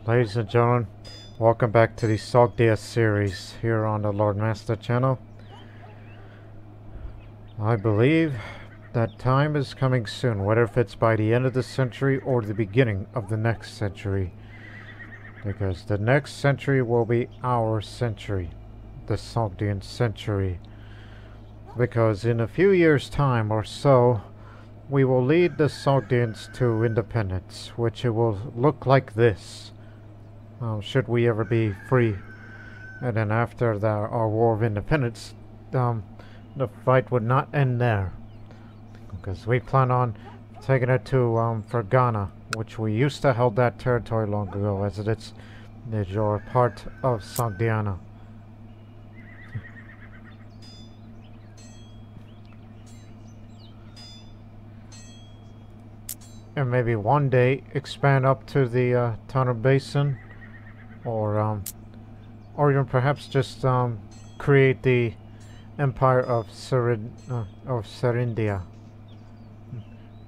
Ladies and gentlemen, welcome back to the Sogdia series here on the Lord Master channel. I believe that time is coming soon, whether if it's by the end of the century or the beginning of the next century. Because the next century will be our century, the Sogdian century. Because in a few years' time or so, we will lead the Sogdians to independence, which it will look like this. Should we ever be free. And then after our War of Independence, the fight would not end there. Because we plan on taking it to Fergana, which we used to hold that territory long ago, as it's your part of Sogdiana. And maybe one day expand up to the Tunnel Basin. Or even perhaps just create the Empire of Serindia,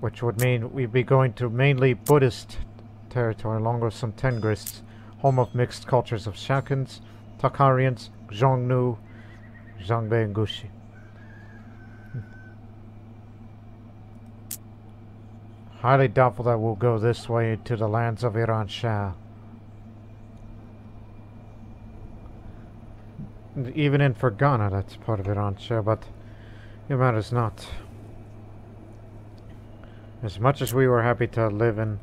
which would mean we'd be going to mainly Buddhist territory, along with some Tengrists, home of mixed cultures of Shakans, Takarians, Xiongnu, Zhangbe, and Gushi. Highly doubtful that we'll go this way to the lands of Iran Shah. Even in Fergana, that's part of Iran Shah, but it matters not. As much as we were happy to live in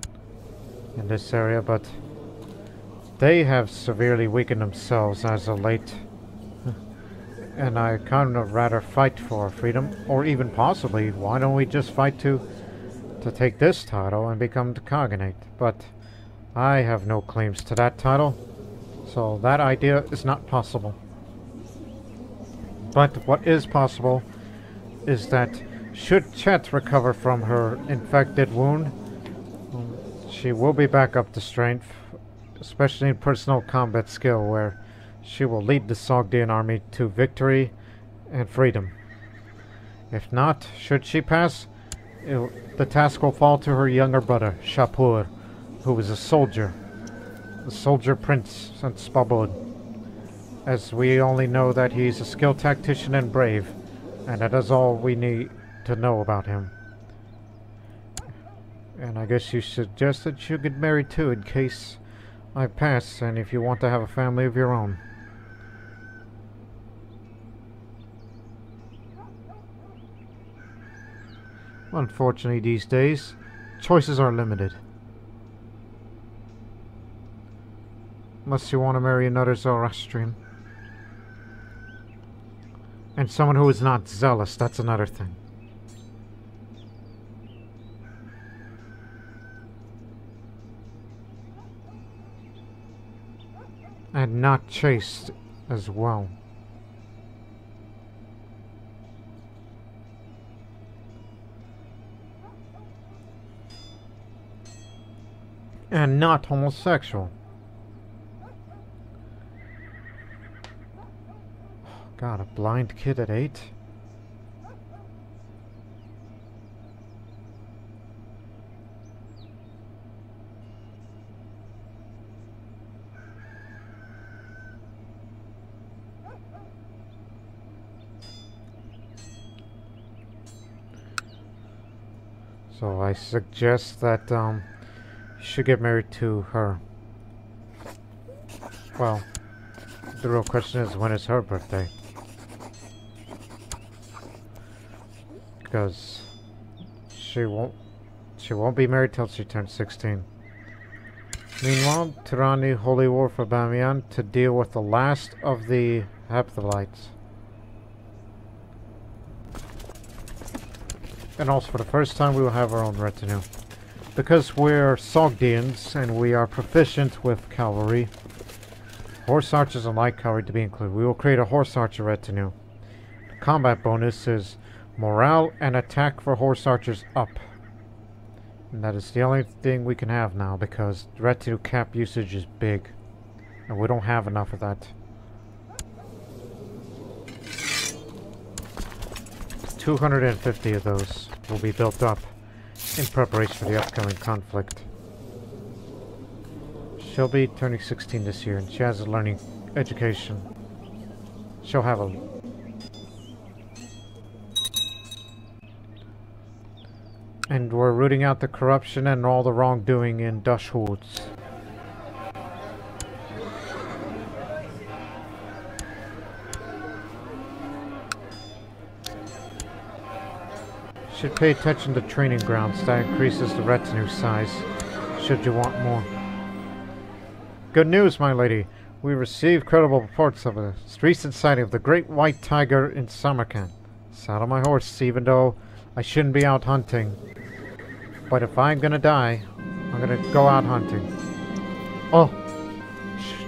this area, but they have severely weakened themselves as of late. And I kind of rather fight for freedom, or even possibly, why don't we just fight to take this title and become the Khaganate? But I have no claims to that title, so that idea is not possible. But what is possible is that should Chet recover from her infected wound, she will be back up to strength, especially in personal combat skill, where she will lead the Sogdian army to victory and freedom. If not, should she pass, the task will fall to her younger brother, Shapur, who is a soldier prince since Spabud. As we only know that he's a skilled tactician and brave, and that is all we need to know about him. And I guess you suggested you get married too, in case I pass, and if you want to have a family of your own. Unfortunately, these days, choices are limited. Unless you want to marry another Zoroastrian. And someone who is not zealous, that's another thing. And not chaste as well. And not homosexual. God, a blind kid at 8? So I suggest that you should get married to her. Well, the real question is, when is her birthday? Because she won't be married till she turns 16. Meanwhile, Tirani Holy War for Bamiyan to deal with the last of the Hephthalites. And also for the first time we will have our own retinue. Because we're Sogdians and we are proficient with cavalry, horse archers and light cavalry to be included, we will create a horse archer retinue. The combat bonus is morale and attack for horse archers up. And that is the only thing we can have now, because the retinue cap usage is big. And we don't have enough of that. 250 of those will be built up in preparation for the upcoming conflict. She'll be turning 16 this year, and she has a learning education. She'll have a... And we're rooting out the corruption and all the wrongdoing in Dashwoods. Should pay attention to training grounds. That increases the retinue size, should you want more. Good news, my lady. We received credible reports of a recent sighting of the great white tiger in Samarkand. Saddle my horse, even though I shouldn't be out hunting. But if I'm gonna die, I'm gonna go out hunting. Oh!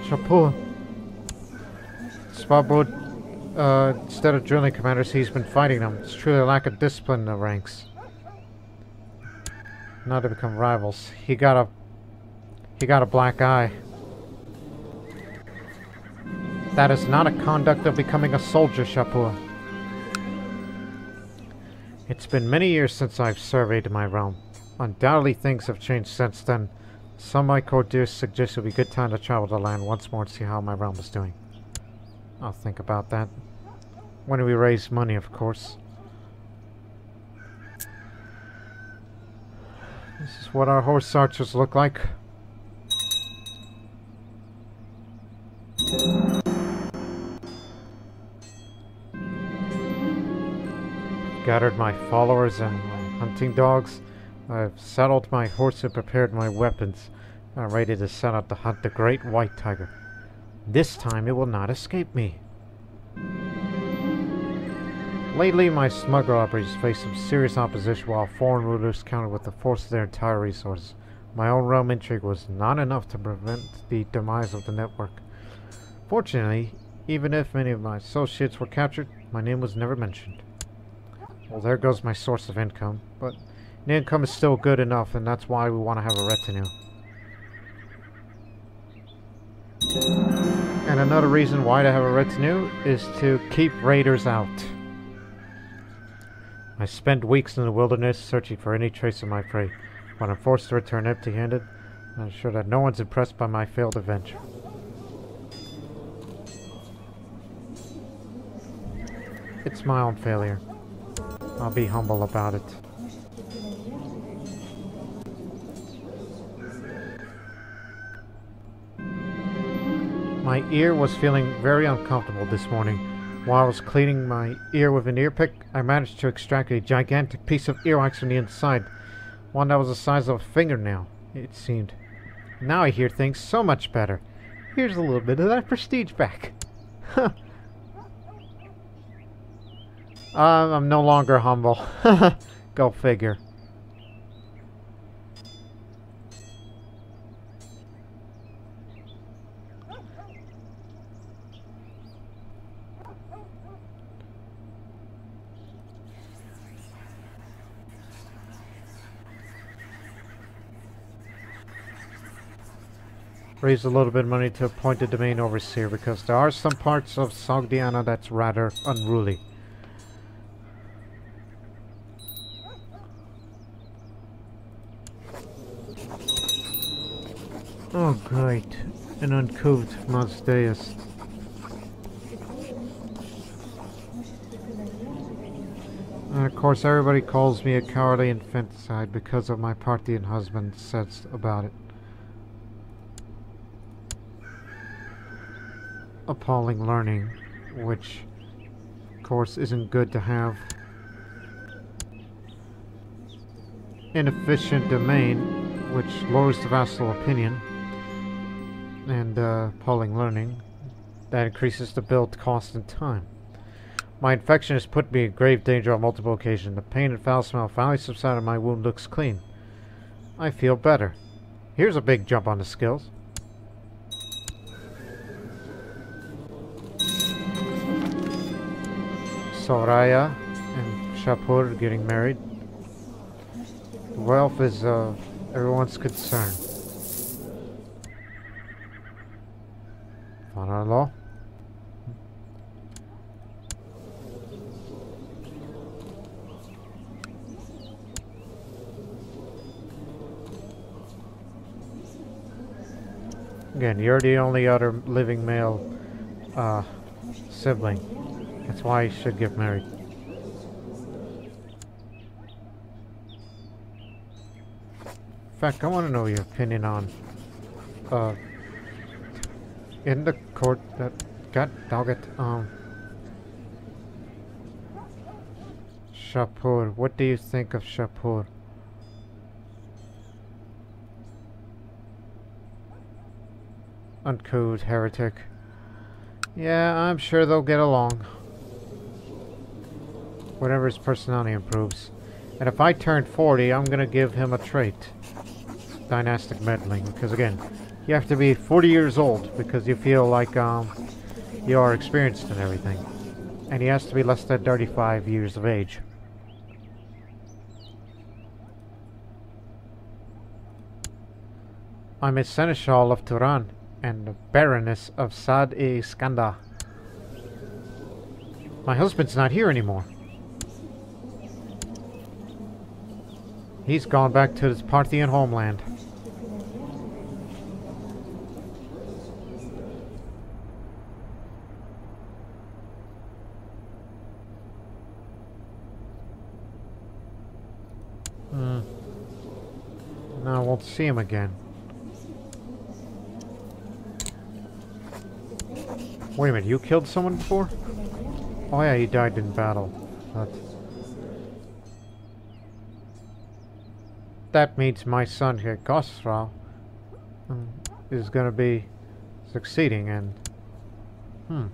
Chapeau! Spabud, instead of drilling commanders, he's been fighting them. It's truly a lack of discipline in the ranks. Not to become rivals. He got a black eye. That is not a conduct of becoming a soldier, Chapeau. It's been many years since I've surveyed my realm. Undoubtedly things have changed since then. Some of my courtiers suggest it would be a good time to travel the land once more and see how my realm is doing. I'll think about that. When we raise money, of course. This is what our horse archers look like. Gathered my followers and my hunting dogs. I've saddled my horse and prepared my weapons. I'm ready to set out to hunt the great white tiger. This time it will not escape me. Lately, my smuggler operations faced some serious opposition while foreign rulers countered with the force of their entire resources. My own realm intrigue was not enough to prevent the demise of the network. Fortunately, even if many of my associates were captured, my name was never mentioned. Well, there goes my source of income, but the income is still good enough, and that's why we want to have a retinue. And another reason why to have a retinue is to keep raiders out. I spent weeks in the wilderness searching for any trace of my prey. When I'm forced to return empty-handed, I'm sure that no one's impressed by my failed adventure. It's my own failure. I'll be humble about it. My ear was feeling very uncomfortable this morning. While I was cleaning my ear with an ear pick, I managed to extract a gigantic piece of earwax from the inside. One that was the size of a fingernail, it seemed. Now I hear things so much better. Here's a little bit of that prestige back. I'm no longer humble. Go figure. Raise a little bit of money to appoint a domain overseer because there are some parts of Sogdiana that's rather unruly. Oh great, an uncouth Mazdeus. And of course everybody calls me a cowardly infanticide because of my Parthian husband says about it. Appalling learning, which of course isn't good to have. Inefficient domain, which lowers the vassal opinion. And appalling learning, that increases the build cost and time. My infection has put me in grave danger on multiple occasions. The pain and foul smell finally subsided. My wound looks clean. I feel better. Here's a big jump on the skills. Soraya and Shapur getting married. Wealth is everyone's concern. Father-in-law. Again, you're the only other living male sibling. That's why you should get married. In fact, I want to know your opinion on in the court that got dogged Shapur. What do you think of Shapur? Uncouth heretic. Yeah, I'm sure they'll get along. Whenever his personality improves. And if I turn 40, I'm gonna give him a trait. Dynastic meddling. Because again, you have to be 40 years old because you feel like you are experienced in everything. And he has to be less than 35 years of age. I'm a seneschal of Turan and the Baroness of Sad-e-Skanda. My husband's not here anymore. He's gone back to his Parthian homeland. Now I won't see him again. Wait a minute, you killed someone before? Oh yeah, he died in battle. That means my son here, Gosra, is gonna be succeeding and...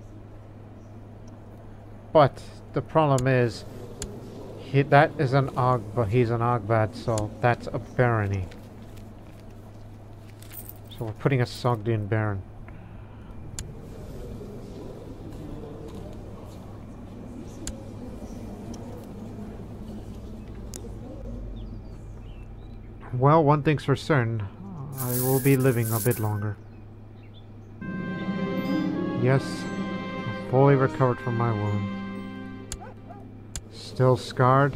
But the problem is, that is an but he's an Ogbad, so that's a barony. So we're putting a Sogdian baron. Well, one thing's for certain, I will be living a bit longer. Yes, I'm fully recovered from my wound. Still scarred,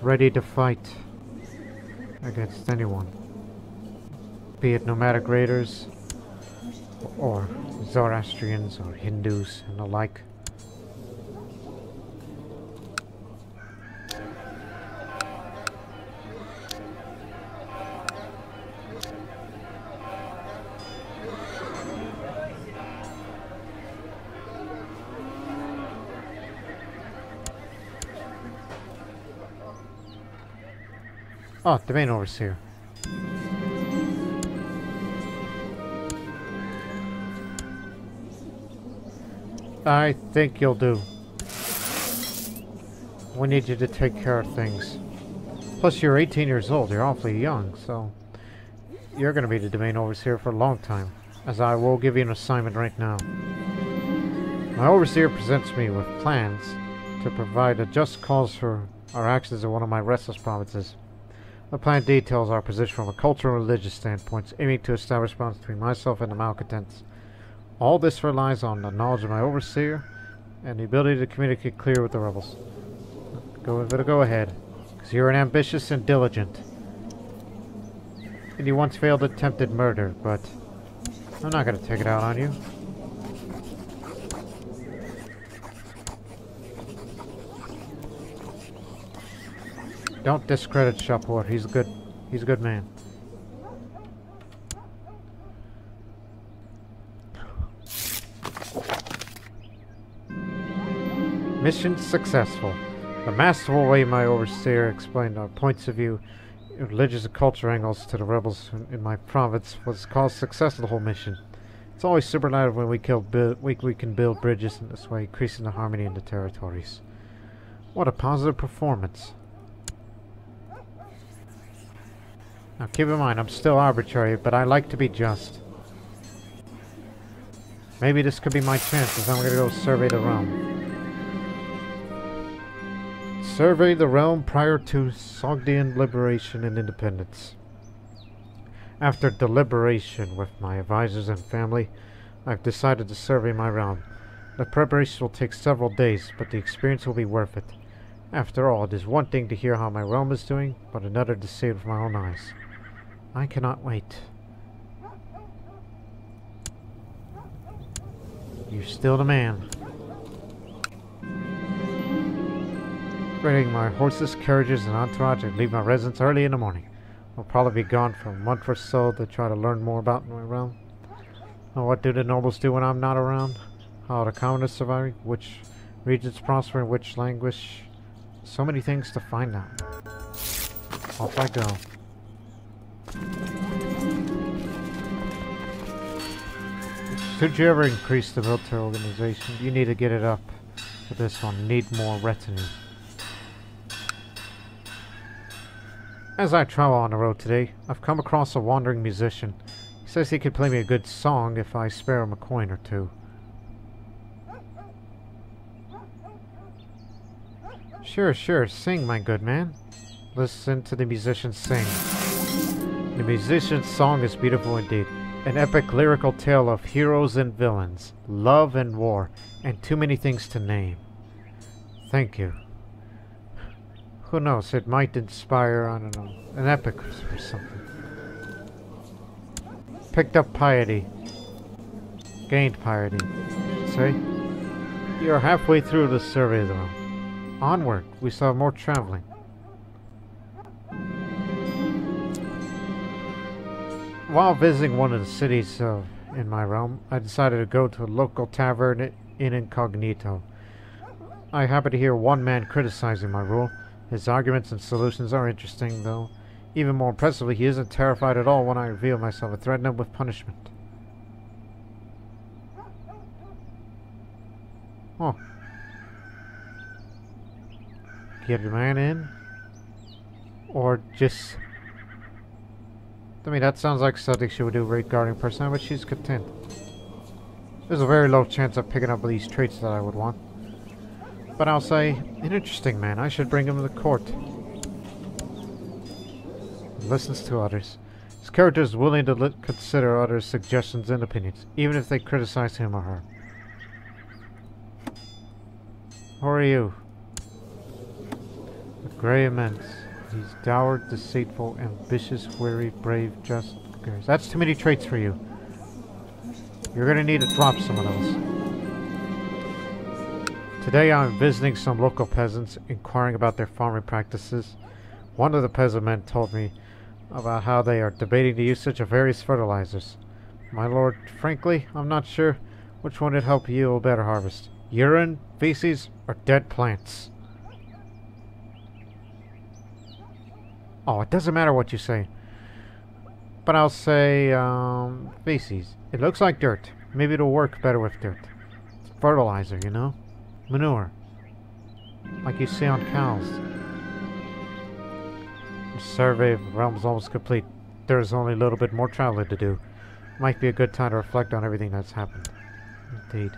ready to fight against anyone. Be it Nomadic Raiders, or Zoroastrians, or Hindus, and the like. Oh, the main overseer. I think you'll do. We need you to take care of things. Plus, you're 18 years old. You're awfully young, so you're going to be the domain overseer for a long time. As I will give you an assignment right now. My overseer presents me with plans to provide a just cause for our actions in one of my restless provinces. The plan details our position from a cultural and religious standpoint, aiming to establish bonds between myself and the malcontents. All this relies on the knowledge of my overseer and the ability to communicate clear with the rebels. Go ahead, because you're an ambitious and diligent. And you once failed attempted murder, but I'm not going to take it out on you. Don't discredit Shapur. He's a good man. Mission successful. The masterful way my overseer explained our points of view, religious and cultural angles to the rebels in my province was caused success of the whole mission. It's always superlative when we can build bridges in this way, increasing the harmony in the territories. What a positive performance. Now keep in mind, I'm still arbitrary, but I like to be just. Maybe this could be my chance, as I'm going to go survey the realm. Survey the realm prior to Sogdian liberation and independence. After deliberation with my advisors and family, I've decided to survey my realm. The preparation will take several days, but the experience will be worth it. After all, it is one thing to hear how my realm is doing, but another to see it with my own eyes. I cannot wait. You're still the man. Bringing my horses, carriages, and entourage, I leave my residence early in the morning. I'll probably be gone for a month or so to try to learn more about my realm. Now, what do the nobles do when I'm not around? How the commoners survive? Which regions prosper and which languish? So many things to find out. Off I go. Should you ever increase the military organization, you need to get it up. For this one, need more retinue. As I travel on the road today, I've come across a wandering musician. He says he could play me a good song if I spare him a coin or two. Sure, sing, my good man. Listen to the musician sing. The musician's song is beautiful indeed. An epic lyrical tale of heroes and villains, love and war, and too many things to name. Thank you. Who knows, it might inspire, I don't know, an epic or something. Picked up piety. Gained piety, I should say. You are halfway through the survey of the realm. Onward, we saw more traveling. While visiting one of the cities in my realm, I decided to go to a local tavern in incognito. I happened to hear one man criticizing my rule. His arguments and solutions are interesting, though. Even more impressively, he isn't terrified at all when I reveal myself and threaten him with punishment. Oh. Get the man in? Or just... I mean, that sounds like something she would do regarding personality, but she's content. There's a very low chance of picking up these traits that I would want. But I'll say, an interesting man. I should bring him to the court. He listens to others. His character is willing to consider others' suggestions and opinions, even if they criticize him or her. Who are you? The Grey Immense. He's dour, deceitful, ambitious, wary, brave, just. That's too many traits for you. You're gonna need to drop some of those. Today I'm visiting some local peasants, inquiring about their farming practices. One of the peasant men told me about how they are debating the usage of various fertilizers. My lord, frankly, I'm not sure which one would help yield a better harvest. Urine, feces, or dead plants. Oh, it doesn't matter what you say. But I'll say, feces. It looks like dirt. Maybe it'll work better with dirt. It's fertilizer, you know? Manure. Like you see on cows. The survey of the realm is almost complete. There's only a little bit more traveling to do. Might be a good time to reflect on everything that's happened. Indeed.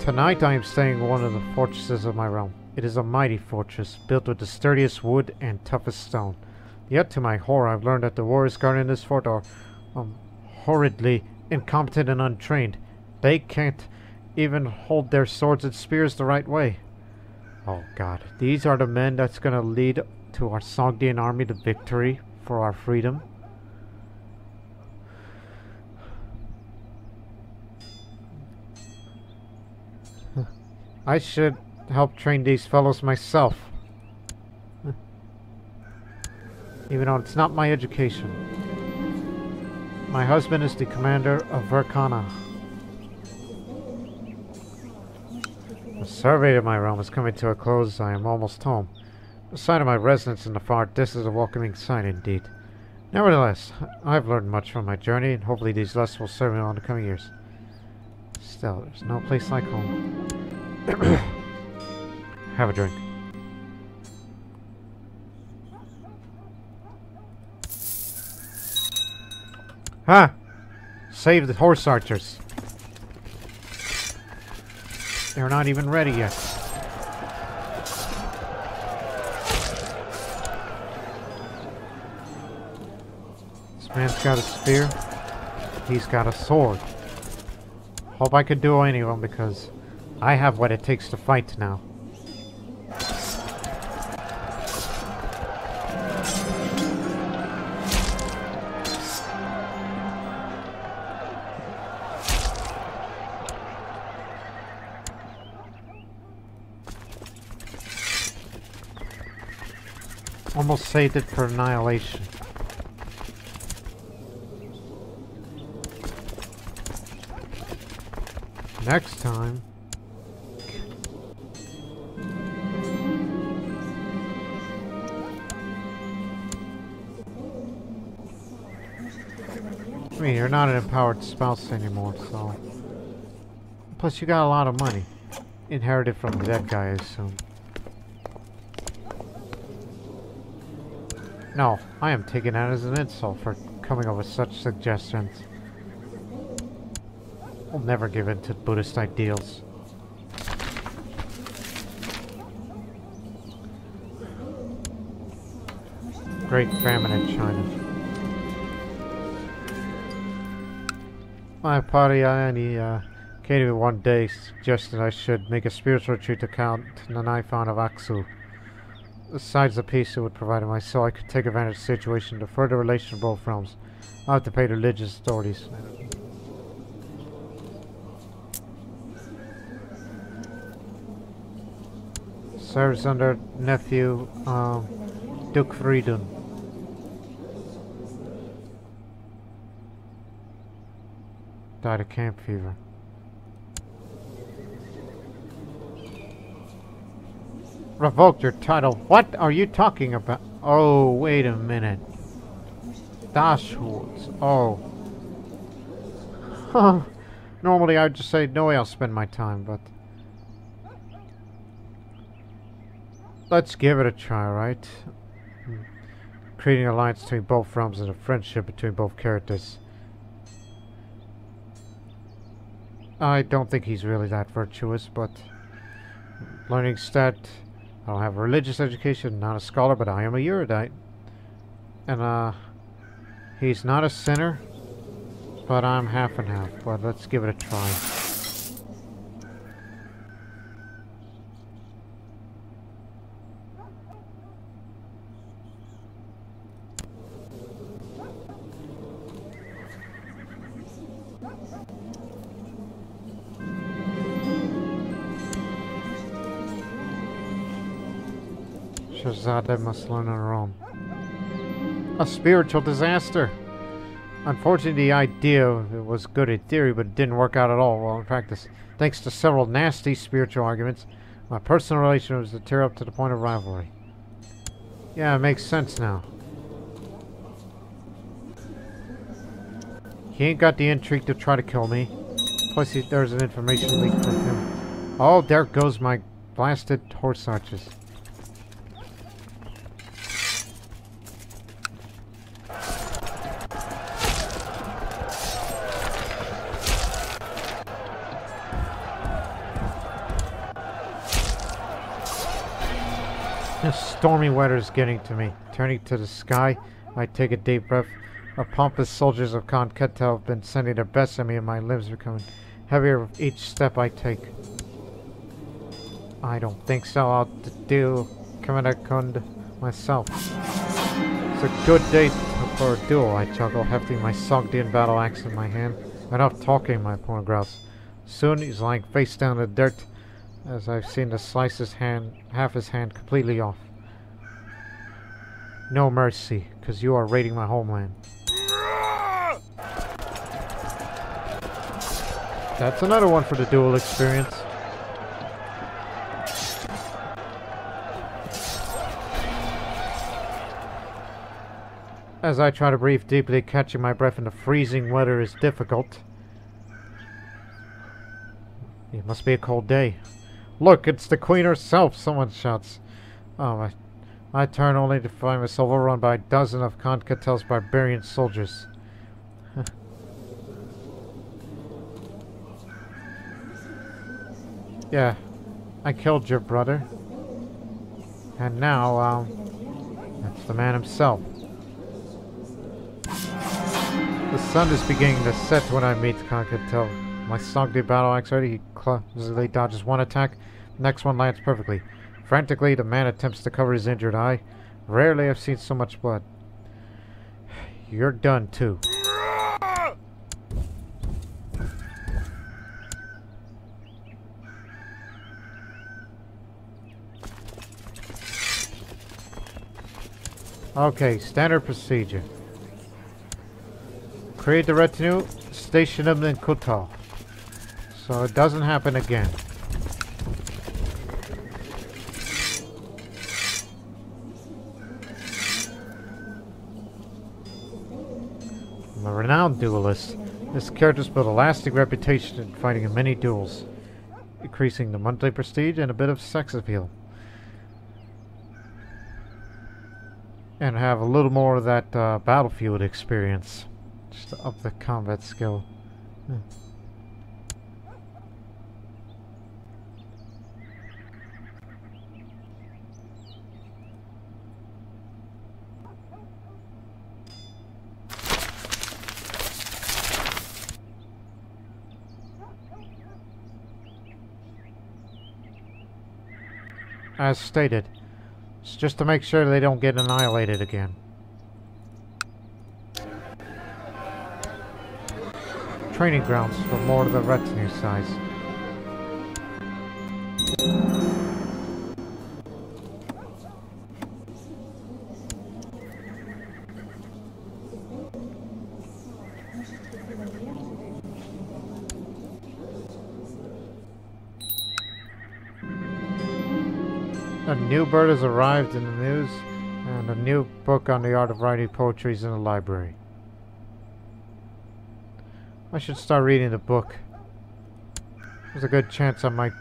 Tonight I am staying in one of the fortresses of my realm. It is a mighty fortress, built with the sturdiest wood and toughest stone. Yet to my horror, I've learned that the warriors guarding this fort are horridly incompetent and untrained. They can't even hold their swords and spears the right way. Oh god, these are the men that's going to lead to our Sogdian army to victory for our freedom. I should help train these fellows myself. Even though it's not my education. My husband is the commander of Verkana. The survey of my realm is coming to a close. I am almost home. The sight of my residence in the far distance is a welcoming sight indeed. Nevertheless, I've learned much from my journey, and hopefully these lessons will serve me on the coming years. Still, there's no place like home. Have a drink. Ah! Save the horse archers. They're not even ready yet. This man's got a spear. He's got a sword. Hope I could do any of them because I have what it takes to fight now. Almost saved it for annihilation. Next time... I mean, you're not an empowered spouse anymore, so... Plus, you got a lot of money. Inherited from the dead guy, I assume. No, I am taking that as an insult for coming up with such suggestions. I'll never give in to Buddhist ideals. Great famine in China. My party came to me one day, suggested I should make a spiritual retreat to Count Nanaifan of Aksu. Besides the peace it would provide my soul, I could take advantage of the situation to further relation of both realms. I'll have to pay the religious authorities. Serves under nephew, Duke Friedun. Died of camp fever. Revoked your title. What are you talking about? Oh, wait a minute. Dashwoods. Oh. Huh. Normally I'd just say no way I'll spend my time, but... Let's give it a try, right? Creating an alliance between both realms and a friendship between both characters. I don't think he's really that virtuous, but... Learning stat... I don't have a religious education, not a scholar, but I am a erudite. And, he's not a sinner, but I'm half and half. But let's give it a try. Shahzada must learn on her own. A spiritual disaster. Unfortunately, the idea was good in theory, but it didn't work out at all well in practice. Thanks to several nasty spiritual arguments, my personal relation was to tear up to the point of rivalry. Yeah, it makes sense now. He ain't got the intrigue to try to kill me. Plus, there's an information leak from him. Oh, there goes my blasted horse arches. This stormy weather is getting to me. Turning to the sky, I take a deep breath. Our pompous soldiers of Khan Ketel have been sending their best at me, and my limbs are becoming heavier with each step I take. I don't think so. I'll do Kamanakund myself. It's a good day for a duel, I chuckle, hefting my Sogdian battle axe in my hand. Enough talking, my opponent growls. Soon he's lying face down in the dirt, as I've seen to slice his hand, half his hand completely off. No mercy, because you are raiding my homeland. That's another one for the duel experience. As I try to breathe deeply, catching my breath in the freezing weather is difficult. It must be a cold day. Look, it's the Queen herself, someone shouts. Oh, I turn only to find myself overrun by a dozen of Khan Ketel's barbarian soldiers. Yeah, I killed your brother. And now, that's the man himself. The sun is beginning to set when I meet Khan Ketel. My Sogdia battle axe ready, he clumsily dodges one attack. The next one lands perfectly. Frantically, the man attempts to cover his injured eye. Rarely have seen so much blood. You're done, too. Okay, standard procedure. Create the retinue, station them in Kotal, so it doesn't happen again. I'm a renowned duelist. This character's built a lasting reputation in fighting in many duels, increasing the monthly prestige and a bit of sex appeal. And have a little more of that battlefield experience, just to up the combat skill. As stated, it's just to make sure they don't get annihilated again. Training grounds for more of the retinue size. A new bird has arrived in the news, and a new book on the art of writing poetry is in the library. I should start reading the book. There's a good chance I might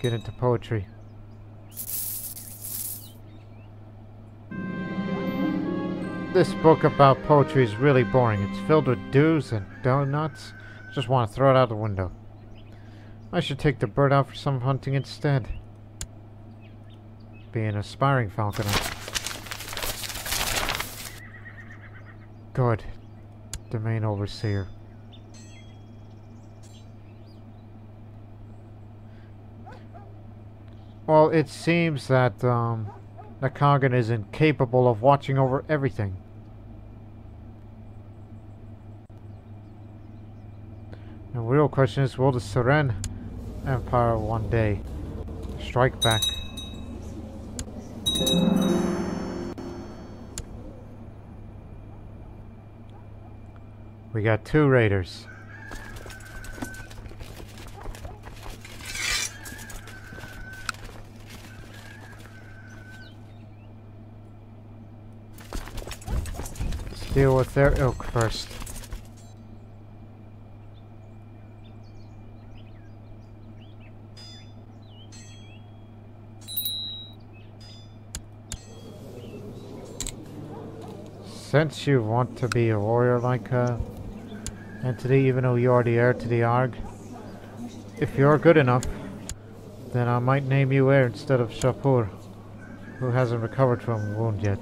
get into poetry. This book about poetry is really boring. It's filled with do's and donuts. Just want to throw it out the window. I should take the bird out for some hunting instead. Be an aspiring falconer. Good. Domain overseer. Well, it seems that the Khagan is incapable of watching over everything. The real question is, will the Seren Empire one day strike back? We got 2 raiders. Let's deal with their ilk first. Since you want to be a warrior like entity, even though you are the heir to the Arg, if you're good enough, then I might name you heir instead of Shapur, who hasn't recovered from a wound yet.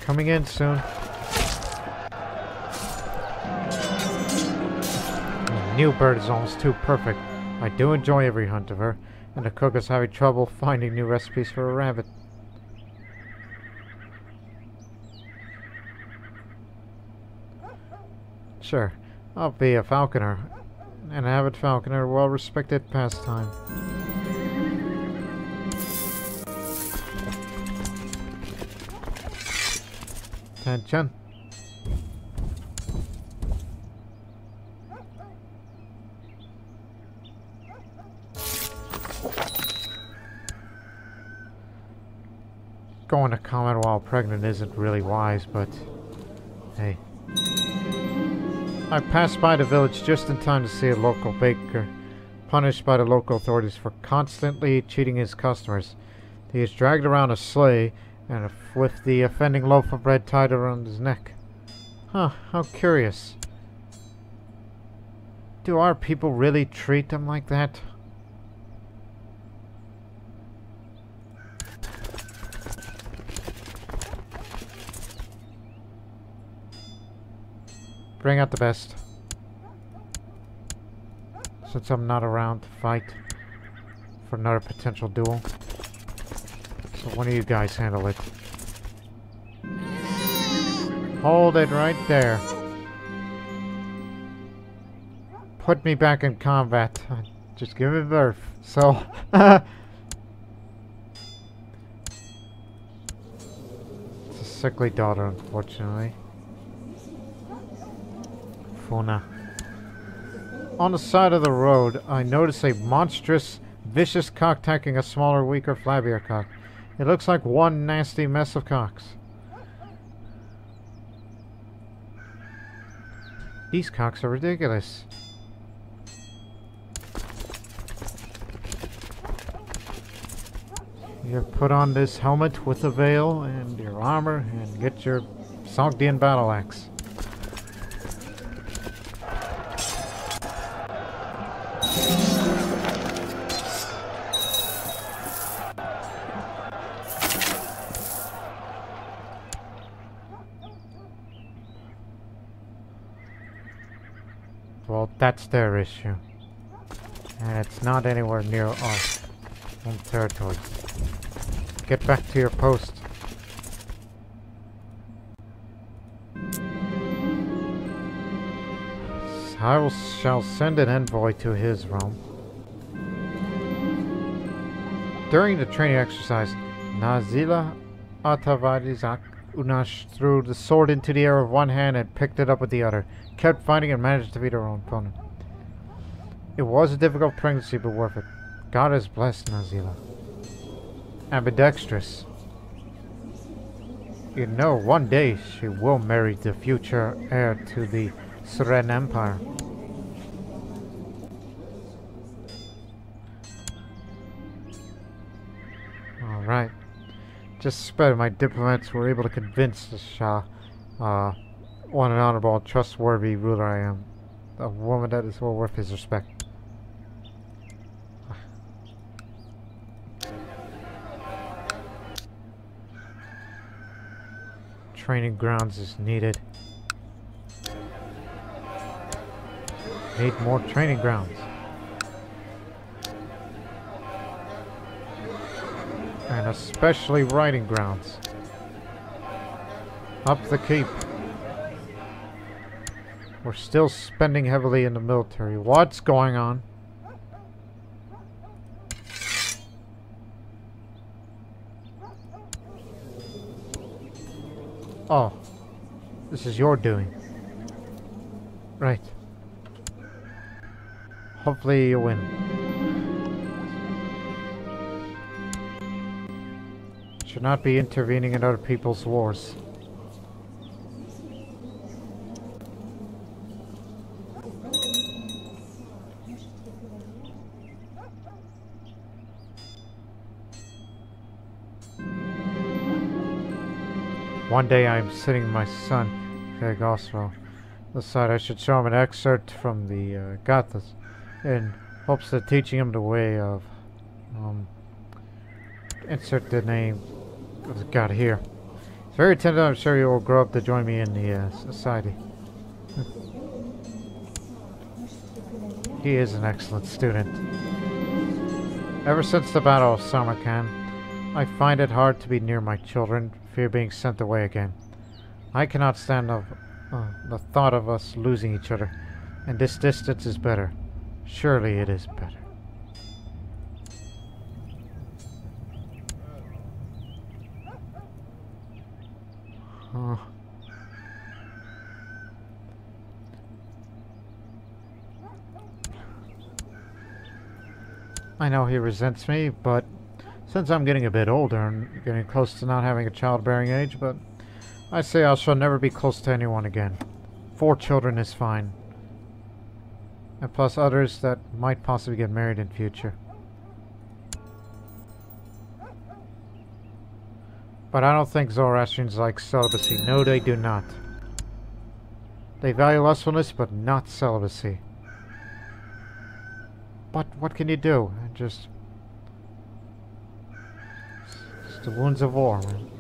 Coming in soon. New bird is almost too perfect. I do enjoy every hunt of her, and the cook is having trouble finding new recipes for a rabbit. Sure, I'll be a falconer. An avid falconer, well-respected pastime. Attention. Going to combat while pregnant isn't really wise, but hey. I passed by the village just in time to see a local baker punished by the local authorities for constantly cheating his customers. He is dragged around a sleigh and with the offending loaf of bread tied around his neck. Huh, how curious. Do our people really treat them like that? Bring out the best. Since I'm not around to fight for another potential duel. So one of you guys handle it. Hold it right there. Put me back in combat. Just give me birth. So, it's a sickly daughter, unfortunately. Funa. On the side of the road, I notice a monstrous, vicious cock attacking a smaller, weaker, flabbier cock. It looks like one nasty mess of cocks. These cocks are ridiculous. You put on this helmet with a veil and your armor and get your Sogdian battle axe. Well, that's their issue. And it's not anywhere near our home territory. Get back to your post. Shall send an envoy to his realm. During the training exercise, Nazila Atavadizak Unash threw the sword into the air with one hand and picked it up with the other. Kept fighting and managed to defeat her own opponent. It was a difficult pregnancy, but worth it. God has blessed Nazila. Ambidextrous. You know, one day she will marry the future heir to the Seren Empire. Alright. Just sped, my diplomats were able to convince the Shah, what an honorable and trustworthy ruler I am. A woman that is well worth his respect. Training grounds is needed. Need more training grounds. And especially riding grounds. Up the keep. We're still spending heavily in the military. What's going on? Oh. This is your doing. Right. Hopefully you win. Should not be intervening in other people's wars. One day I am sitting with my son, Kagosro. This side I should show him an excerpt from the Gathas, in hopes of teaching him the way of insert the name of the god here. It's very tender. I'm sure you will grow up to join me in the society. He is an excellent student. Ever since the Battle of Samarkand, I find it hard to be near my children, fear being sent away again. I cannot stand the thought of us losing each other, and this distance is better. Surely it is better. I know he resents me, but since I'm getting a bit older and getting close to not having a childbearing age, but I say I shall never be close to anyone again. 4 children is fine. And plus others that might possibly get married in future. But I don't think Zoroastrians like celibacy. No, they do not. They value lustfulness, but not celibacy. But what can you do? Just the wounds of war, man.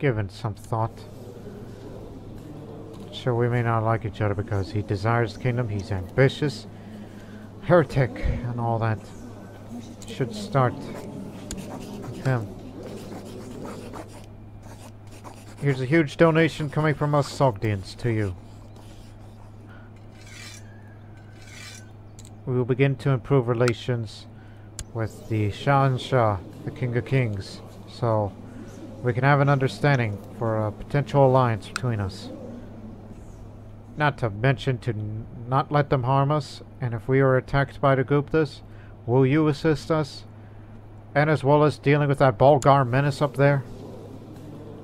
given some thought. Sure, we may not like each other because he desires the kingdom, he's ambitious, heretic, and all that. Should start with him. Here's a huge donation coming from us Sogdians to you. We will begin to improve relations with the Shah and Shah, the King of Kings, so we can have an understanding for a potential alliance between us. Not to mention to not let them harm us, and if we are attacked by the Guptas, will you assist us? And as well as dealing with that Bolghar menace up there?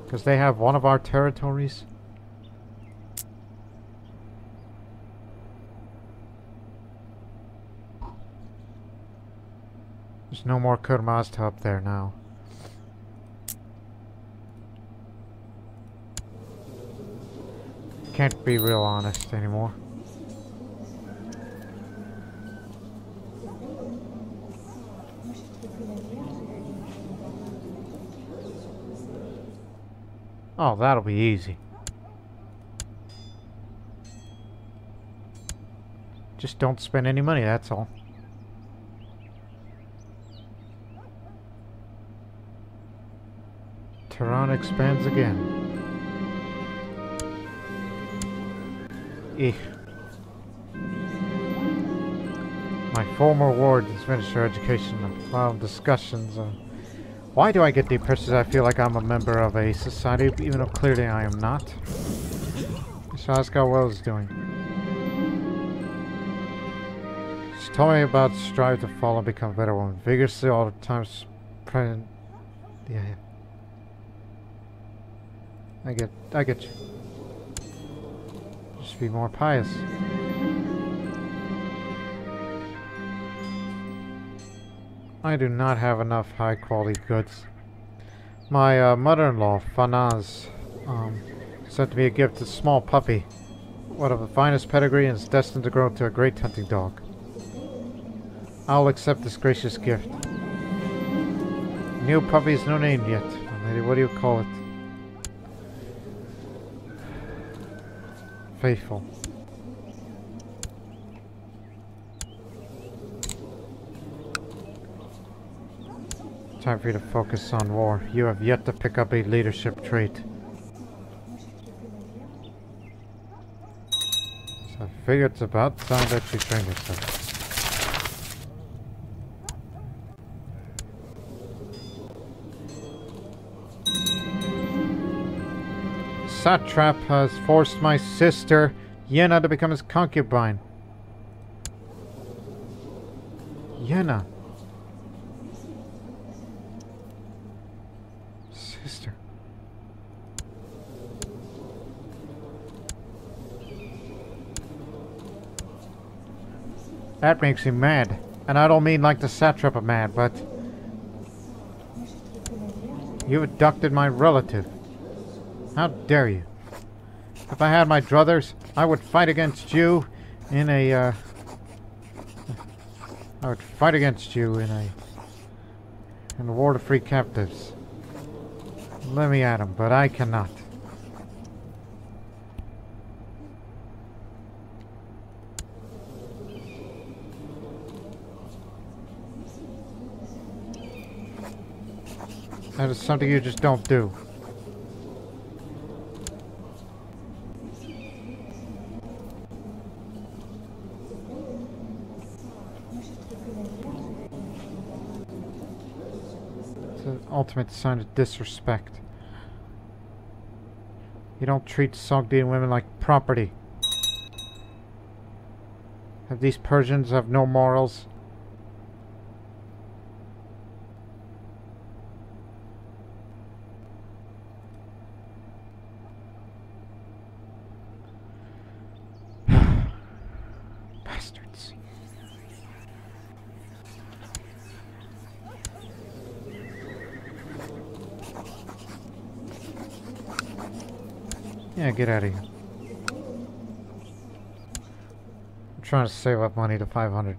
Because they have one of our territories. There's no more Kurmazda up there now. Can't be real honest anymore. Oh, that'll be easy. Just don't spend any money, that's all. Tehran expands again. My former ward has finished her education and filed discussions on why do I get the impression I feel like I'm a member of a society, even though clearly I am not. So ask how well is doing. She told me about strive to fall and become a better woman. Vigorously all the times present. Yeah. I get you. Just be more pious. I do not have enough high quality goods. My mother-in-law, Fanaz, sent me a gift, a small puppy. One of the finest pedigree and is destined to grow into a great hunting dog. I'll accept this gracious gift. New puppy is no name yet. Lady, what do you call it? Faithful. Time for you to focus on war. You have yet to pick up a leadership trait. So I figure it's about time that you train yourself. Satrap has forced my sister, Yena, to become his concubine. Yena. Sister. That makes him mad. And I don't mean like the satrap mad, but... you abducted my relative. How dare you? If I had my druthers, I would fight against you in a, I would fight against you in a war to free captives. Let me at him, but I cannot. That is something you just don't do. Ultimate sign of disrespect. You don't treat Sogdian women like property. Have these Persians have no morals? Bastards. Yeah, get out of here. I'm trying to save up money to 500.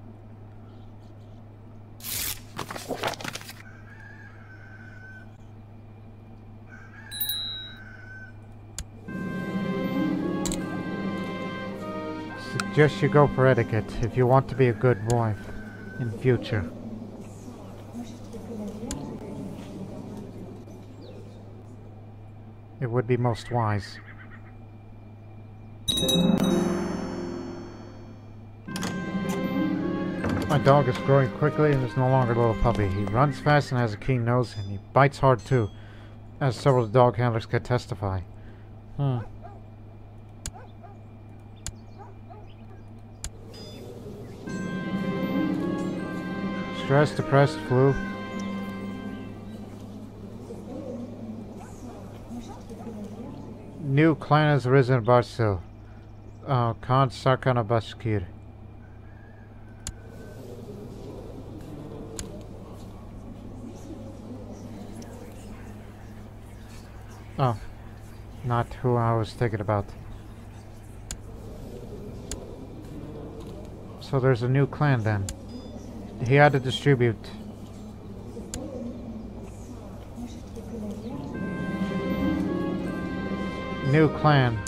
suggest you go for etiquette if you want to be a good wife in future. It would be most wise. My dog is growing quickly and is no longer a little puppy. He runs fast and has a keen nose, and he bites hard too, as several dog handlers can testify. Stressed, depressed, flu. New clan has arisen in Barsil. Khan Sakan Buddhist. Oh, not who I was thinking about. So there's a new clan then. He had to distribute. New clan.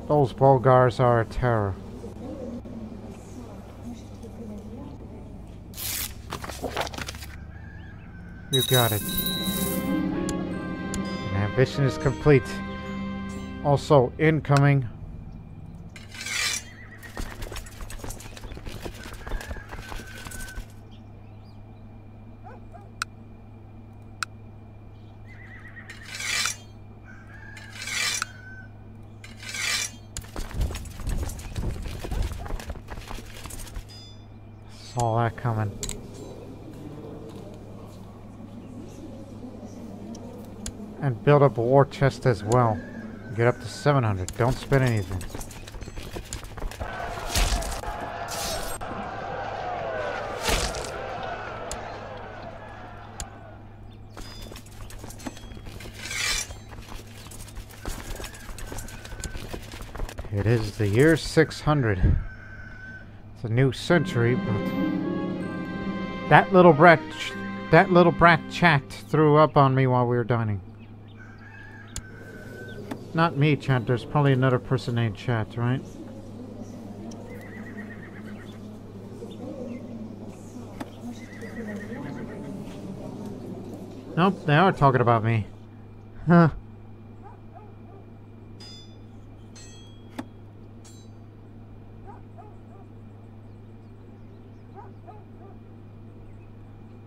Those Bolghars are a terror. You got it. And ambition is complete. Also, incoming. Saw that coming. And build up a war chest as well. Get up to 700. Don't spend anything. It is the year 600. It's a new century, but that little brat chat threw up on me while we were dining. Not me, chat. There's probably another person named Chat, right? Nope, they are talking about me. Huh.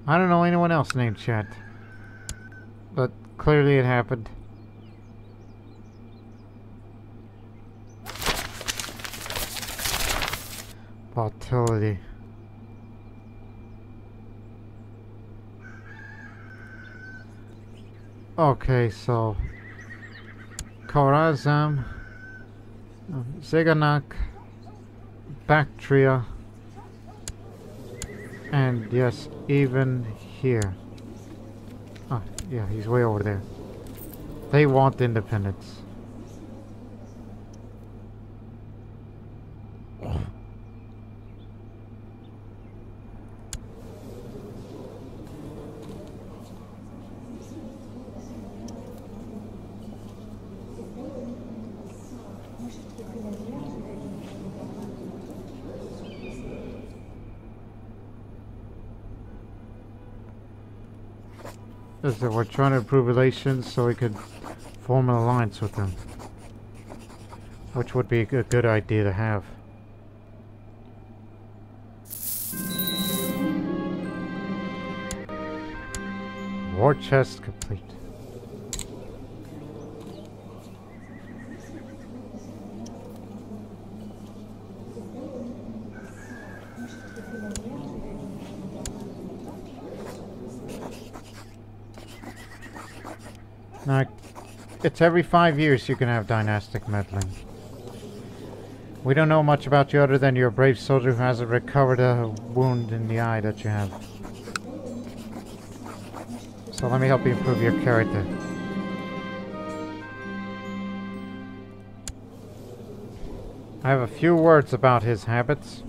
I don't know anyone else named Chat. But clearly it happened. Volatility. Okay, so Khorazm, Zeganak, Bactria, and yes, even here. Oh, yeah, he's way over there. They want independence. So we're trying to improve relations so we could form an alliance with them, which would be a good idea to have. War chest complete. Now, it's every 5 years you can have dynastic meddling. We don't know much about you other than you're a brave soldier who hasn't recovered a wound in the eye that you have. So let me help you improve your character. I have a few words about his habits.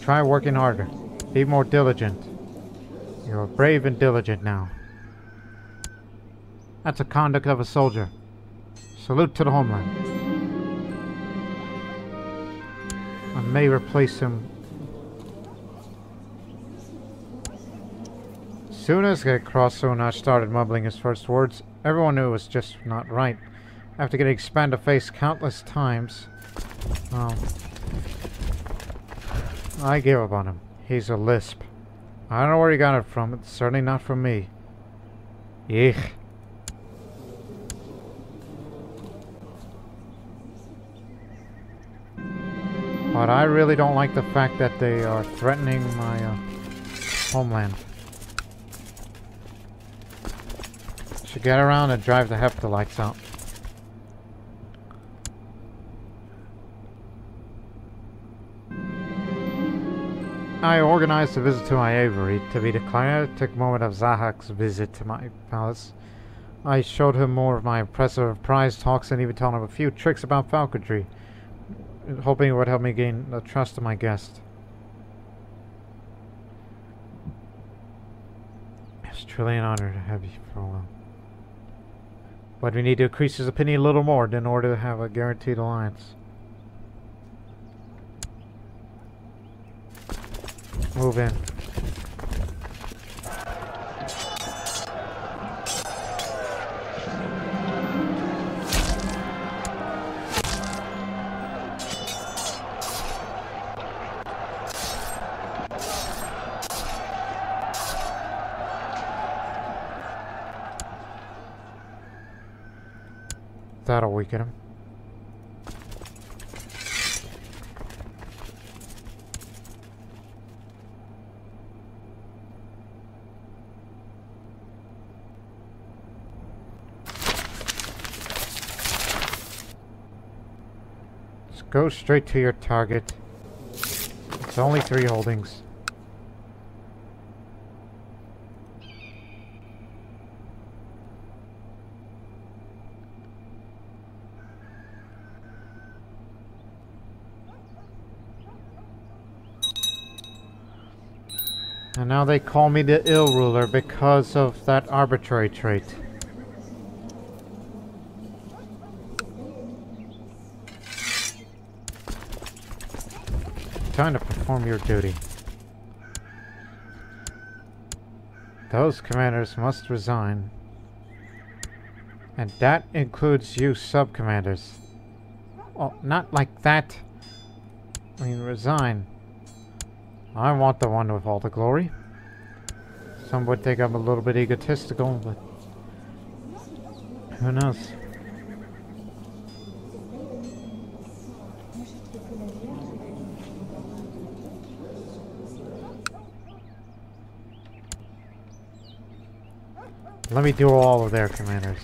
Try working harder. Be more diligent. You're brave and diligent now. That's the conduct of a soldier. Salute to the homeland. I may replace him. As soon as Krasuna started mumbling his first words, everyone knew it was just not right. After getting expand to face countless times, well, I gave up on him. He's a lisp. I don't know where he got it from. It's certainly not from me. Eek. But I really don't like the fact that they are threatening my homeland. Should get around and drive the Hephthalites out. I organized a visit to my aviary to be the climactic moment of Zahak's visit to my palace. I showed him more of my impressive prize talks and even told him a few tricks about falconry, hoping it would help me gain the trust of my guest. It's truly an honor to have you for a while. But we need to increase his opinion a little more in order to have a guaranteed alliance. Move in. That'll weaken him. Just go straight to your target. It's only 3 holdings. And now they call me the ill ruler because of that arbitrary trait. Time to perform your duty. Those commanders must resign. And that includes you sub-commanders. Well, not like that. I mean, resign. I want the one with all the glory. Some would think I'm a little bit egotistical, but who knows? Let me do all of their commanders.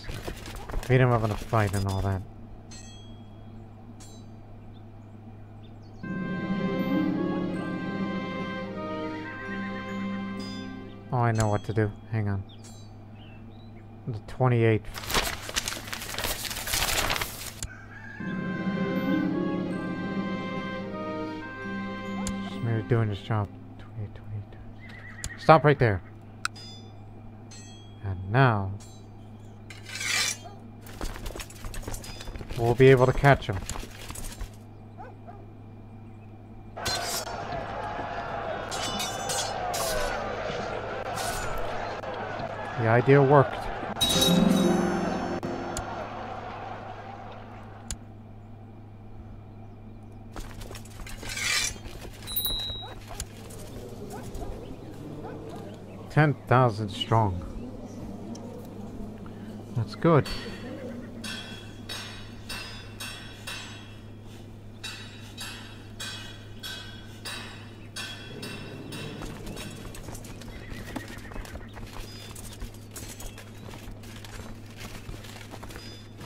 Beat them up in a fight and all that. Oh, I know what to do. Hang on. The 28th. Just merely doing his job. 28, 28. Stop right there. And now we'll be able to catch him. The idea worked. $10,000 strong. That's good.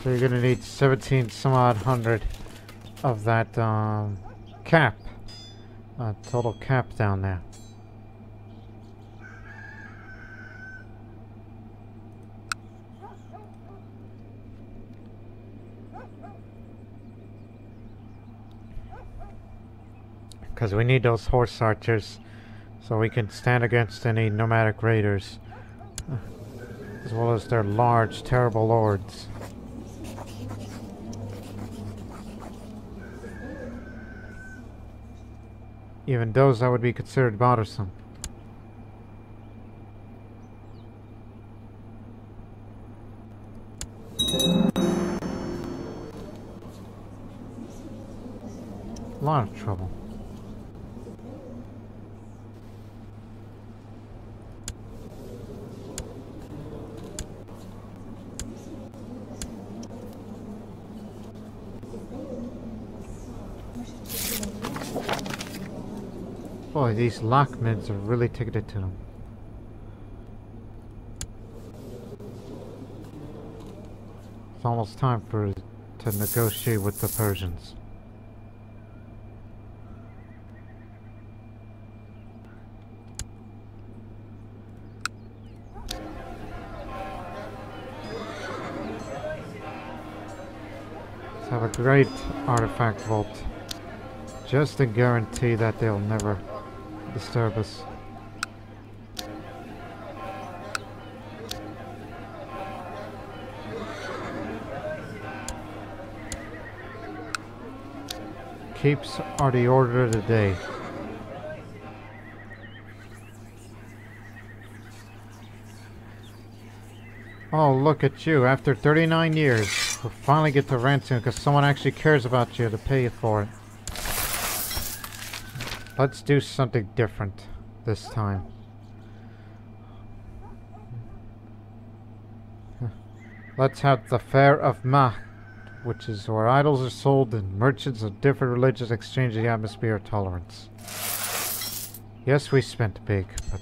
So you're gonna need 17 some odd hundred of that cap, total cap down there. Because we need those horse archers so we can stand against any nomadic raiders. As well as their large, terrible lords. Even those that would be considered bothersome. A lot of trouble. Boy, these lockmans are really ticketed to them. It's almost time to negotiate with the Persians. Let's have a great artifact vault. Just to guarantee that they'll never disturb us. Keeps are the order of the day. Oh, look at you. After 39 years, we finally get to ransom because someone actually cares about you to pay you for it. Let's do something different this time. Let's have the Fair of Mah, which is where idols are sold and merchants of different religions exchange the atmosphere of tolerance. Yes, we spent big, but...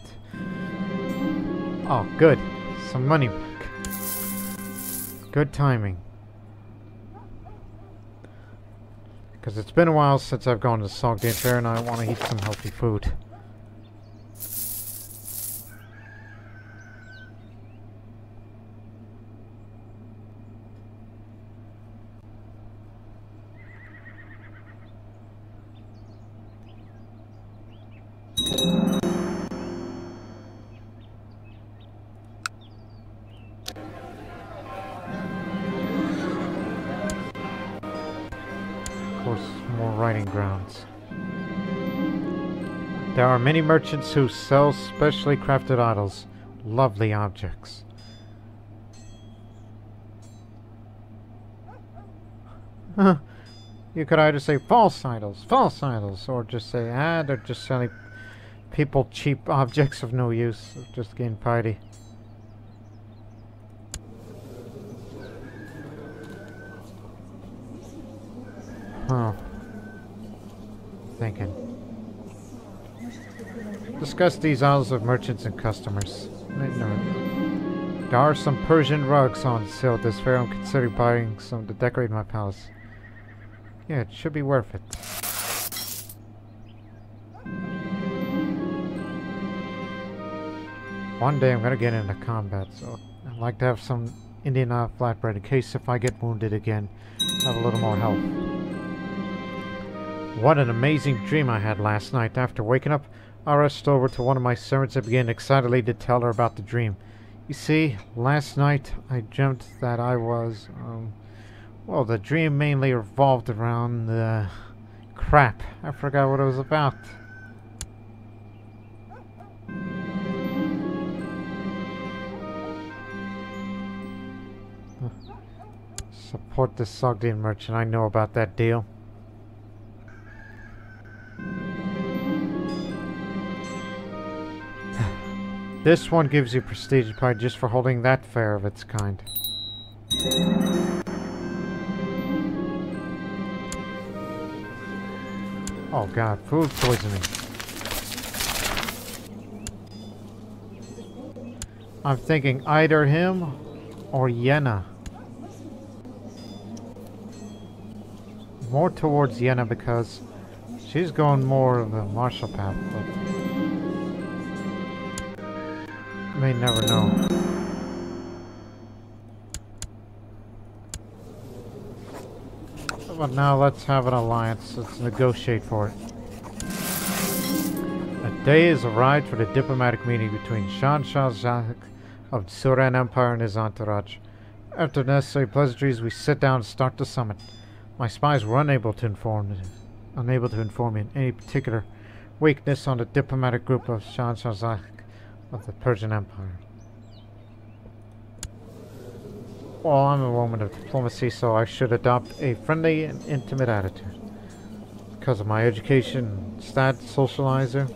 oh, good. Some money back. Good timing. Because it's been a while since I've gone to Sogdia Fair and I want to eat some healthy food. More riding grounds. There are many merchants who sell specially crafted idols, lovely objects. You could either say false idols, or just say, they're just selling people cheap objects of no use, just gain piety. Huh. Thinking. Discuss these aisles of merchants and customers. There are some Persian rugs on sale at this fair. I'm considering buying some to decorate my palace. Yeah, it should be worth it. One day I'm gonna get into combat, so I'd like to have some Indian flatbread in case if I get wounded again, I have a little more health. What an amazing dream I had last night. After waking up, I rushed over to one of my servants and began excitedly to tell her about the dream. You see, last night I dreamt that I was, well, the dream mainly revolved around, crap. I forgot what it was about. Support the Sogdian merchant. I know about that deal. This one gives you prestige pride just for holding that fair of its kind. Oh god, food poisoning. I'm thinking either him or Yenna. More towards Yenna because she's going more of a martial path, but may never know. But now let's have an alliance. Let's negotiate for it. day is arrived for the diplomatic meeting between Shan Shahzak of the Suran Empire and his entourage. After necessary pleasantries, we sit down and start the summit. My spies were unable to inform me of any particular weakness on the diplomatic group of Shan Shahzak of the Persian Empire. Well, I'm a woman of diplomacy, so I should adopt a friendly and intimate attitude. Because of my education, stat, socializer,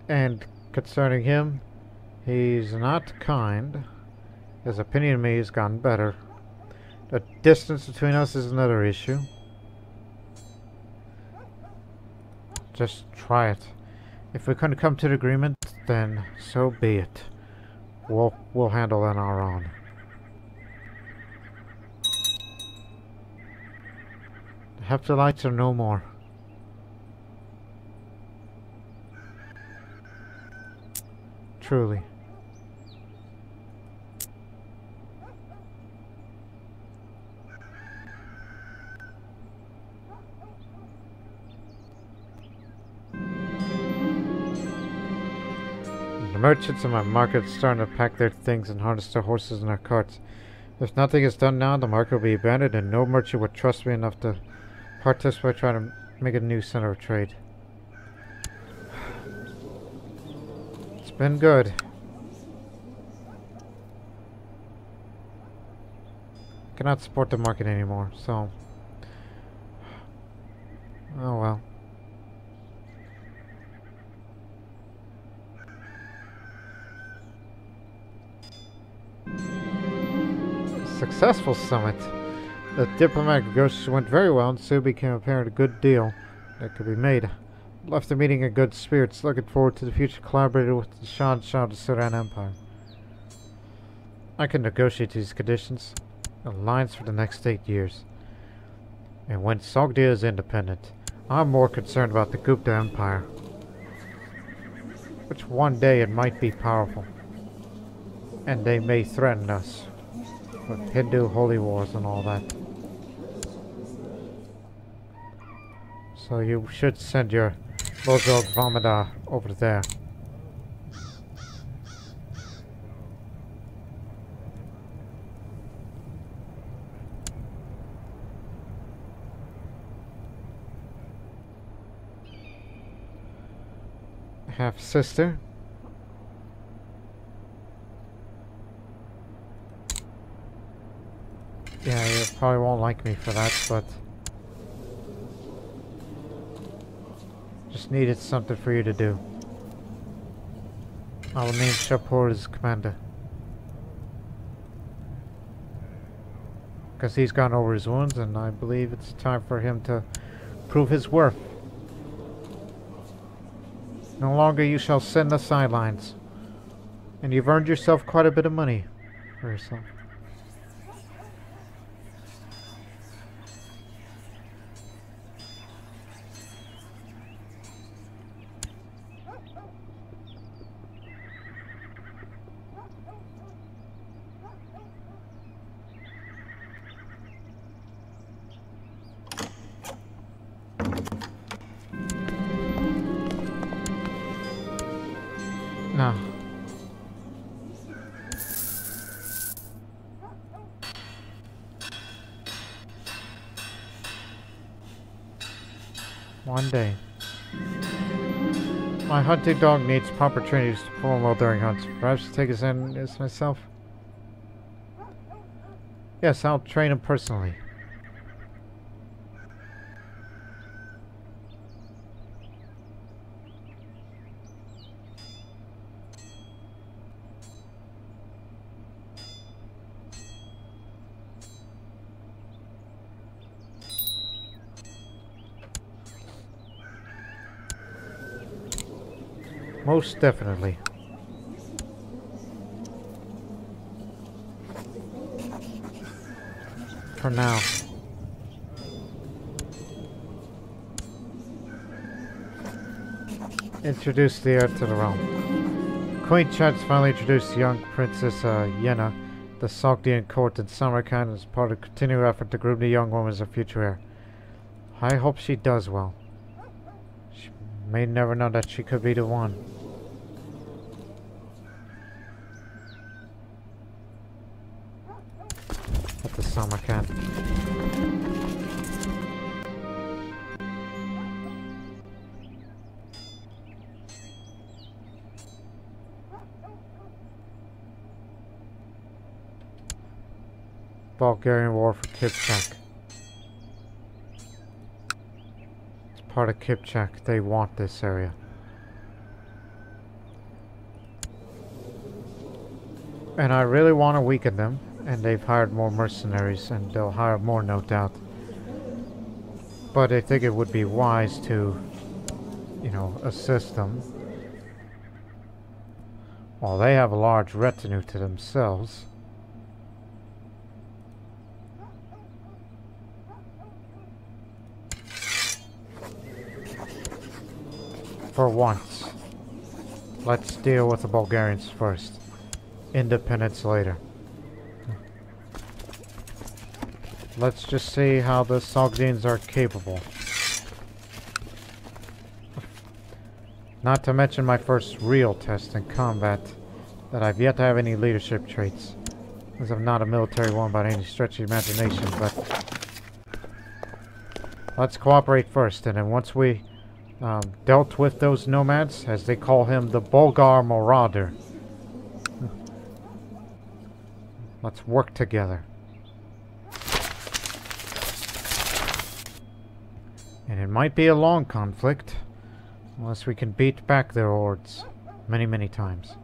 and concerning him, he's not kind. His opinion of me has gotten better. The distance between us is another issue. Just try it. If we couldn't come to an agreement, then so be it. We'll handle it on our own. The Hephthalites are no more. Truly. The merchants in my market are starting to pack their things and harness their horses and their carts. If nothing is done now, the market will be abandoned and no merchant would trust me enough to participate trying to make a new center of trade. It's been good. Cannot support the market anymore, so... oh well. Successful summit. The diplomatic negotiations went very well and soon became apparent a good deal that could be made. Left the meeting in good spirits, looking forward to the future collaborating with the Shah of the Sudan Empire. I can negotiate these conditions. Alliance for the next 8 years. And when Sogdia is independent, I'm more concerned about the Gupta Empire. Which one day it might be powerful. And they may threaten us. With Hindu holy wars and all that. So you should send your Bolghar Khaganate over there. Half sister. Yeah, you probably won't like me for that, but just needed something for you to do. I will name Shapur as commander. Because he's gone over his wounds and I believe it's time for him to prove his worth. No longer you shall sit in the sidelines. And you've earned yourself quite a bit of money for yourself. No. One day. My hunting dog needs proper training to perform well during hunts. Perhaps take his in as myself? Yes, I'll train him personally. Most definitely. For now. Introduce the heir to the realm. Queen Chad's finally introduced young Princess Yena, the Sogdian court in Samarkand as part of a continued effort to groom the young woman as a future heir. I hope she does well. She may never know that she could be the one. At the summer camp. Bulgarian War for Kipchak. It's part of Kipchak. They want this area. And I really want to weaken them. And they've hired more mercenaries. And they'll hire more, no doubt. But I think it would be wise to, you know, assist them. While they have a large retinue to themselves. For once, let's deal with the Bulgarians first. Independence later. Let's just see how the Sogdians are capable. Not to mention my first real test in combat, that I've yet to have any leadership traits. As I'm not a military one by any stretch of the imagination, but let's cooperate first, and then once we dealt with those nomads, as they call him, the Bolghar Marauder. Let's work together. And it might be a long conflict, unless we can beat back their hordes many, many times.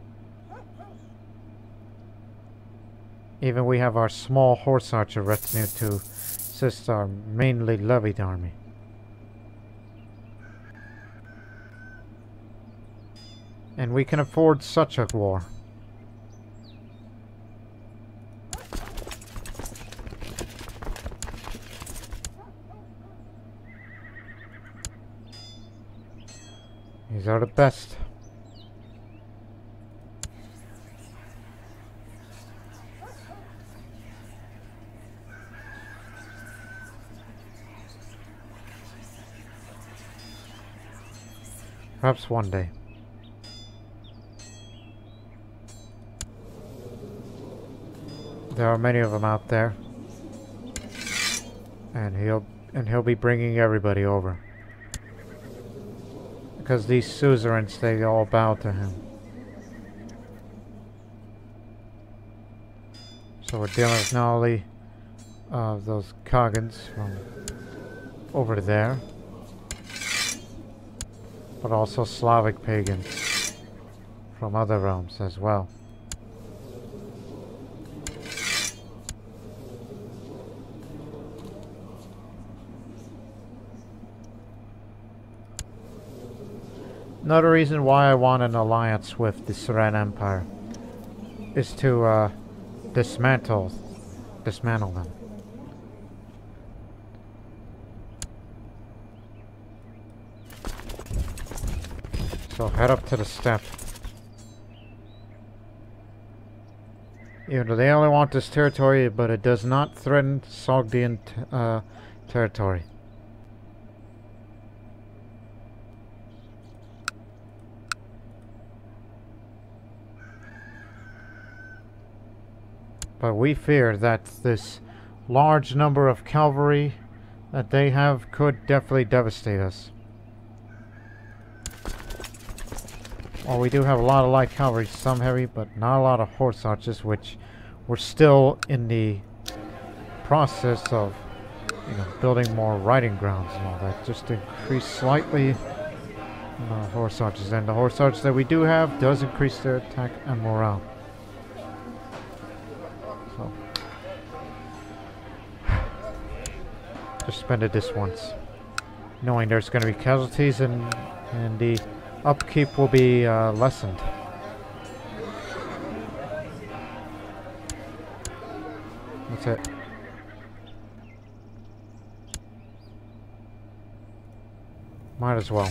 Even we have our small horse archer retinue to assist our mainly levied army. And we can afford such a war. These are the best. Perhaps one day. There are many of them out there, and he'll be bringing everybody over, because these suzerains, they all bow to him. So we're dealing with not only those Khagans from over there, but also Slavic pagans from other realms as well. Another reason why I want an alliance with the Saran Empire is to dismantle them. So head up to the steppe. Even though they only want this territory, but it does not threaten Sogdian territory. But we fear that this large number of cavalry that they have could definitely devastate us. Well, we do have a lot of light cavalry, some heavy, but not a lot of horse archers, which we're still in the process of, you know, building more riding grounds and all that, just to increase slightly horse archers. And the horse archers that we do have does increase their attack and morale. So just spend it this once, knowing there's going to be casualties and the upkeep will be lessened. That's it. Might as well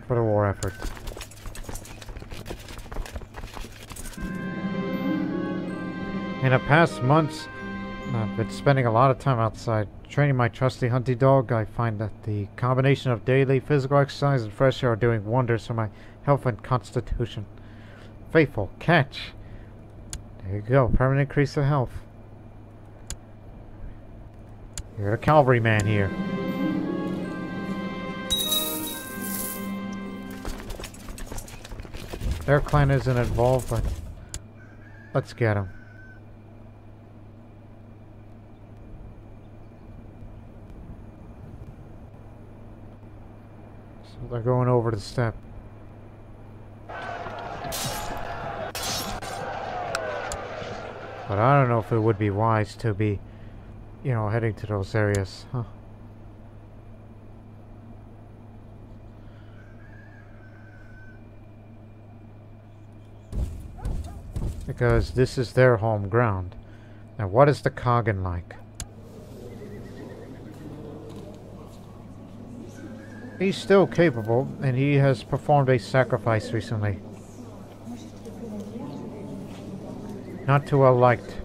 for the war effort. In the past months, I've been spending a lot of time outside training my trusty hunting dog. I find that the combination of daily physical exercise and fresh air are doing wonders for my health and constitution. Faithful, catch! There you go, permanent increase of health. You're a cavalryman here. Their clan isn't involved, but let's get him. So they're going over the steppe. But I don't know if it would be wise to be, you know, heading to those areas, huh? Because this is their home ground. Now, what is the Khagan like? He's still capable, and he has performed a sacrifice recently. Not too well liked.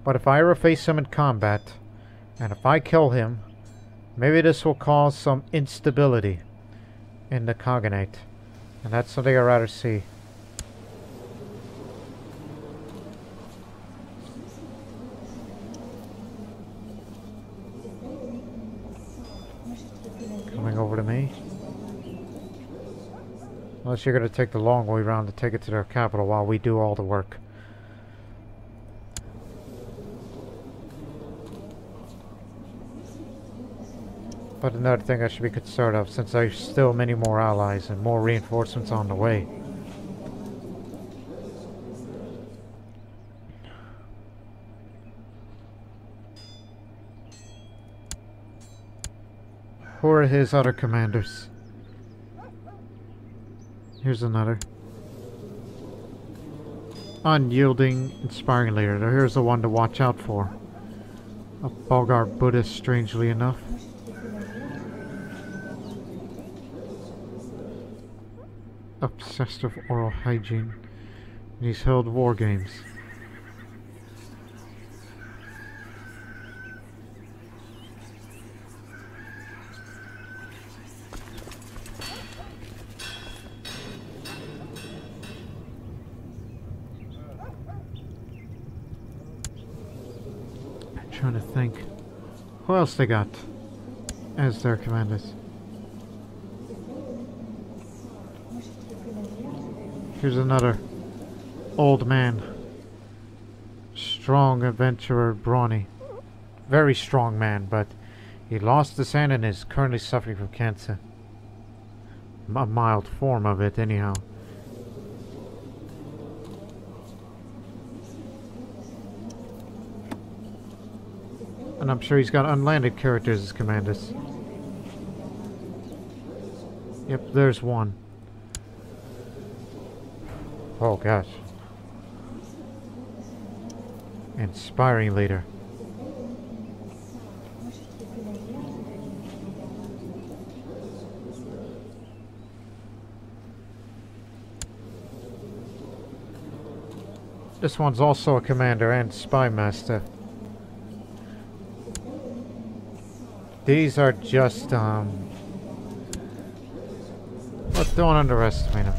But if I ever face him in combat, and if I kill him, maybe this will cause some instability in the Khaganate. And that's something I'd rather see. Coming over to me. Unless you're going to take the long way around to take it to their capital while we do all the work. But another thing I should be concerned of, since there's still many more allies and more reinforcements on the way. Who are his other commanders? Here's another. Unyielding, inspiring leader. Now here's the one to watch out for. A Bolghar Buddhist, strangely enough. Obsessed with oral hygiene, and he's held war games. I'm trying to think. Who else they got as their commanders? Here's another old man. Strong adventurer, brawny. Very strong man, but he lost his hand and is currently suffering from cancer. A mild form of it, anyhow. And I'm sure he's got unlanded characters as commanders. Yep, there's one. Oh gosh. Inspiring leader. This one's also a commander and spy master. These are just, but don't underestimate him.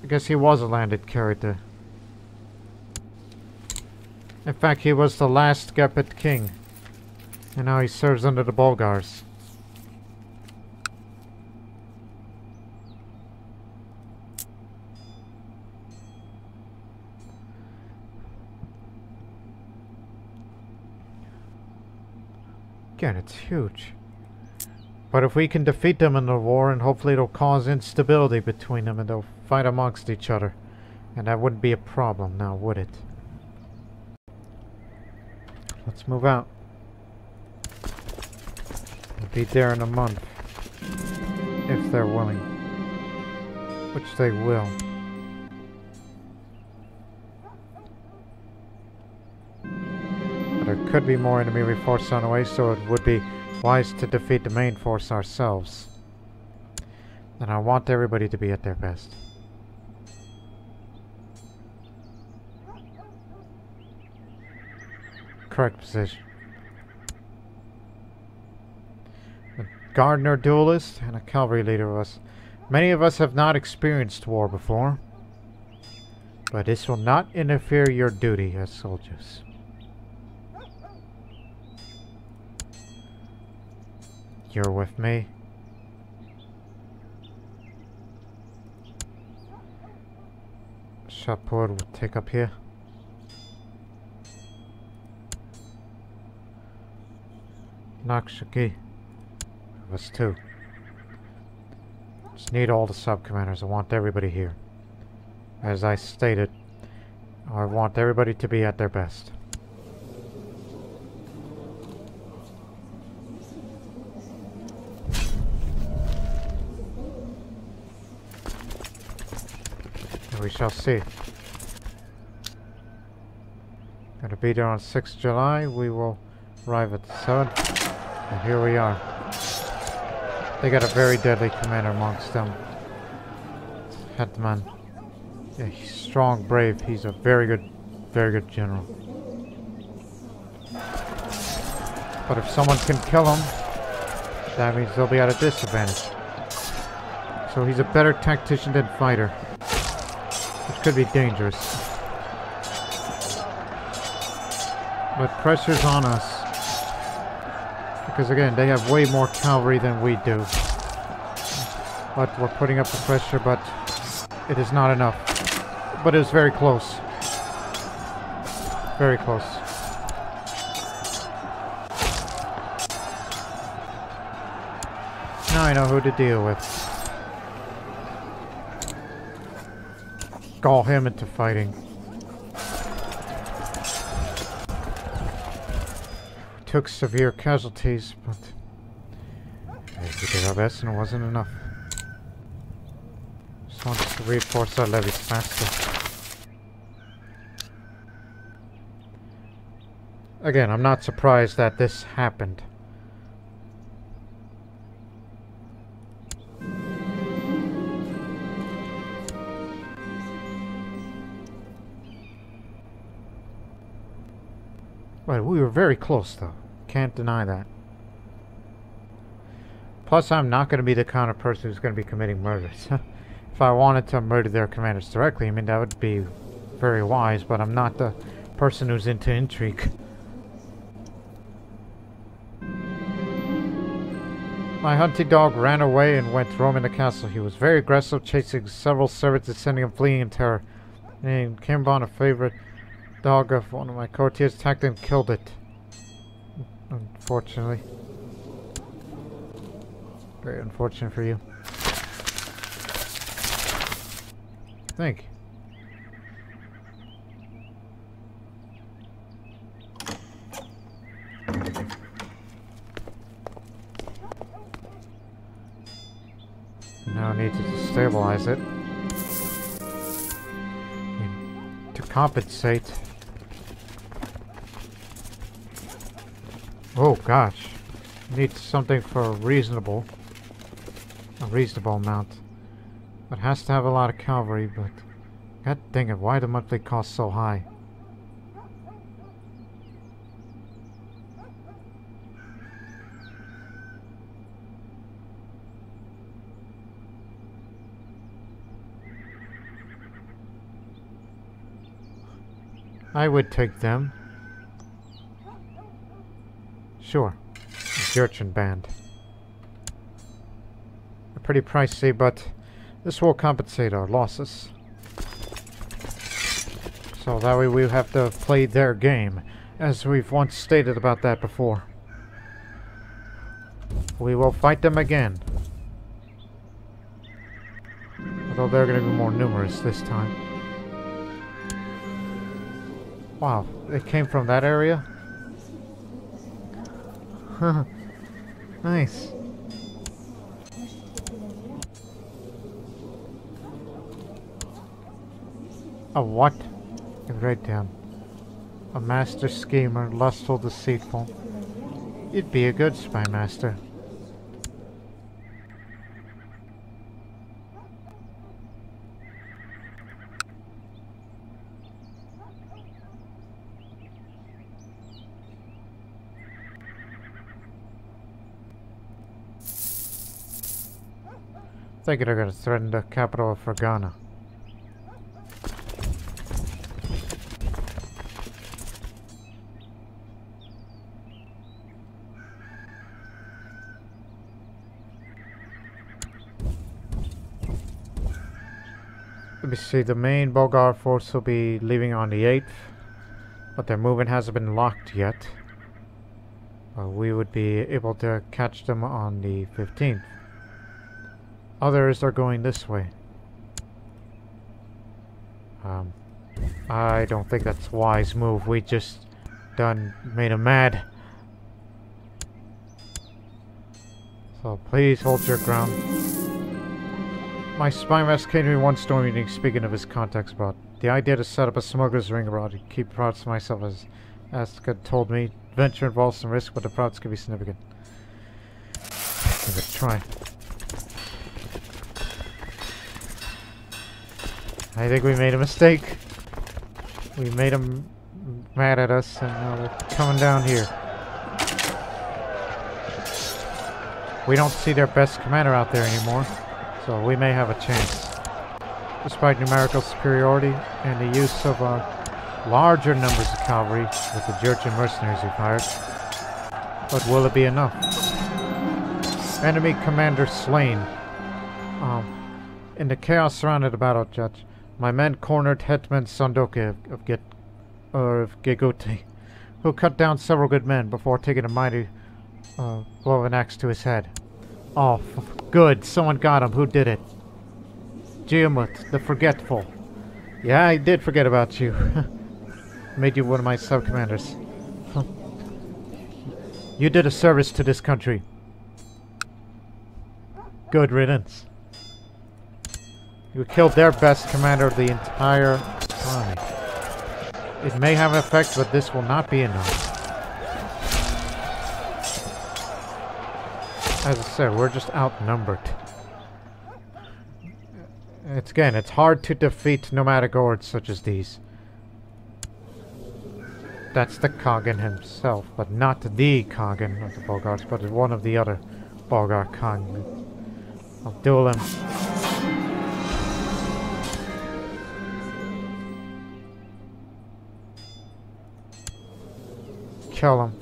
I guess he was a landed character. In fact, he was the last Gepet king. And now he serves under the Bolghars. Again, it's huge. But if we can defeat them in the war, and hopefully it'll cause instability between them and they'll fight amongst each other. And that wouldn't be a problem now, would it? Let's move out. We'll be there in a month. If they're willing. Which they will. But there could be more enemy reinforcements on the way, so it would be wise to defeat the main force ourselves. And I want everybody to be at their best. correct position. A gardener duelist and a cavalry leader of us. Many of us have not experienced war before, but this will not interfere your duty as soldiers. You're with me. Shapur will take up here. Nakshaki. Us too. Just need all the sub-commanders. I want everybody here. As I stated, I want everybody to be at their best. We shall see. Gonna be there on 6th July. We will arrive at the 7th. And here we are. They got a very deadly commander amongst them. Hetman. Yeah, he's strong, brave. He's a very good general. But if someone can kill him, that means they'll be at a disadvantage. So he's a better tactician than fighter, which could be dangerous. But pressure's on us. Because again, they have way more cavalry than we do. But we're putting up the pressure, but it is not enough. But it was very close. Very close. Now I know who to deal with. Gall him into fighting. Took severe casualties, but we did our best and it wasn't enough. Just want us to reinforce our levies faster. Again, I'm not surprised that this happened. But we were very close, though. Can't deny that. Plus, I'm not going to be the kind of person who's going to be committing murders. If I wanted to murder their commanders directly, I mean, that would be very wise, but I'm not the person who's into intrigue. My hunting dog ran away and went roaming the castle. He was very aggressive, chasing several servants and sending them fleeing in terror. And Kimbon, a favorite dog of one of my courtiers, attacked and killed it. Unfortunately. Very unfortunate for you. Thank you. Now I need to destabilize it. To compensate. Oh gosh. Need something for a reasonable amount. It has to have a lot of cavalry, but god dang it, why the monthly cost so high? I would take them. Sure. The Urchin Band. They're pretty pricey, but this will compensate our losses. So that way we have to play their game, as we've once stated about that before. We will fight them again. Although they're going to be more numerous this time. Wow, they came from that area? Nice. A what? Right down. A master schemer, lustful, deceitful. You'd be a good spy master. Thinking they're gonna threaten the capital of Fergana. Let me see, the main Bolghar force will be leaving on the 8th, but their movement hasn't been locked yet. We would be able to catch them on the 15th. Others are going this way. I don't think that's a wise move. We just made them mad. So please hold your ground. My spy master came to me one storm meeting speaking of his contacts about the idea to set up a smuggler's ring abroad and keep products to myself, as Asuka told me. Venture involves some risk, but the products could be significant. Give it a try. I think we made a mistake. We made them mad at us, and now they're coming down here. We don't see their best commander out there anymore, so we may have a chance. Despite numerical superiority and the use of larger numbers of cavalry with the Jurchen mercenaries we've hired. But will it be enough? Enemy commander slain. In the chaos surrounding the battle, Judge, my men cornered Hetman Sandoke of Geguti, who cut down several good men before taking a mighty blow of an axe to his head. Oh, good. Someone got him. Who did it? Giamut, the Forgetful. Yeah, I did forget about you. Made you one of my sub-commanders. You did a service to this country. Good riddance. You killed their best commander of the entire army. It may have an effect, but this will not be enough. As I said, we're just outnumbered. It's hard to defeat nomadic hordes such as these. That's the Khagan himself, but not the Khagan of the Bolghars, but one of the other Bolghar Khagan. I'll duel him. Kill him.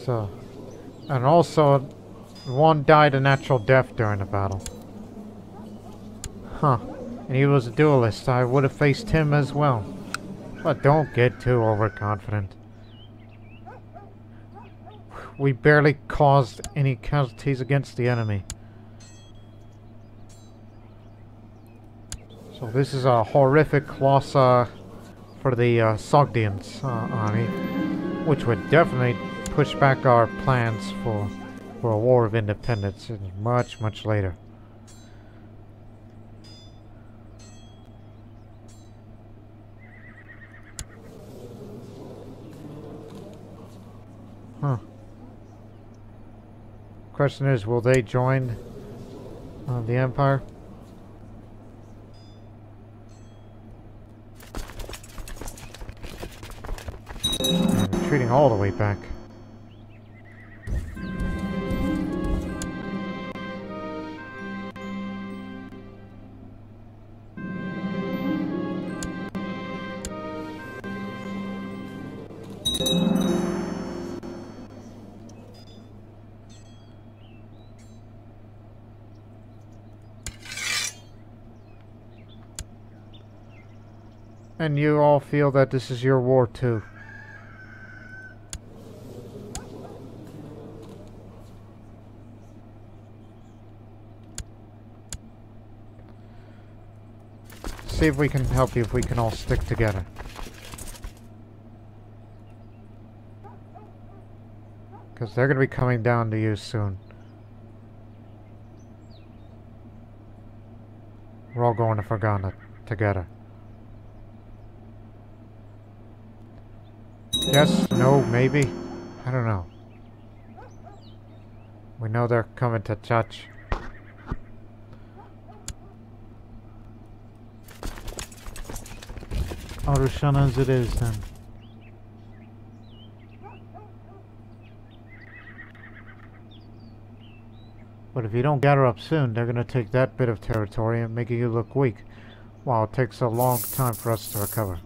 So, and also, one died a natural death during the battle. Huh. And he was a duelist. I would have faced him as well. But don't get too overconfident. We barely caused any casualties against the enemy. So this is a horrific loss for the Sogdians army, which would definitely push back our plans for a war of independence much, much later. Huh. Question is, will they join the Empire? I'm retreating all the way back. And you all feel that this is your war too. See if we can help you, if we can all stick together. Because they're going to be coming down to you soon. We're all going to Fergana together. Yes, no, maybe. I don't know. We know they're coming to Chach. Arushanas it is then. But if you don't gather up soon, they're gonna take that bit of territory and make you look weak, while it takes a long time for us to recover.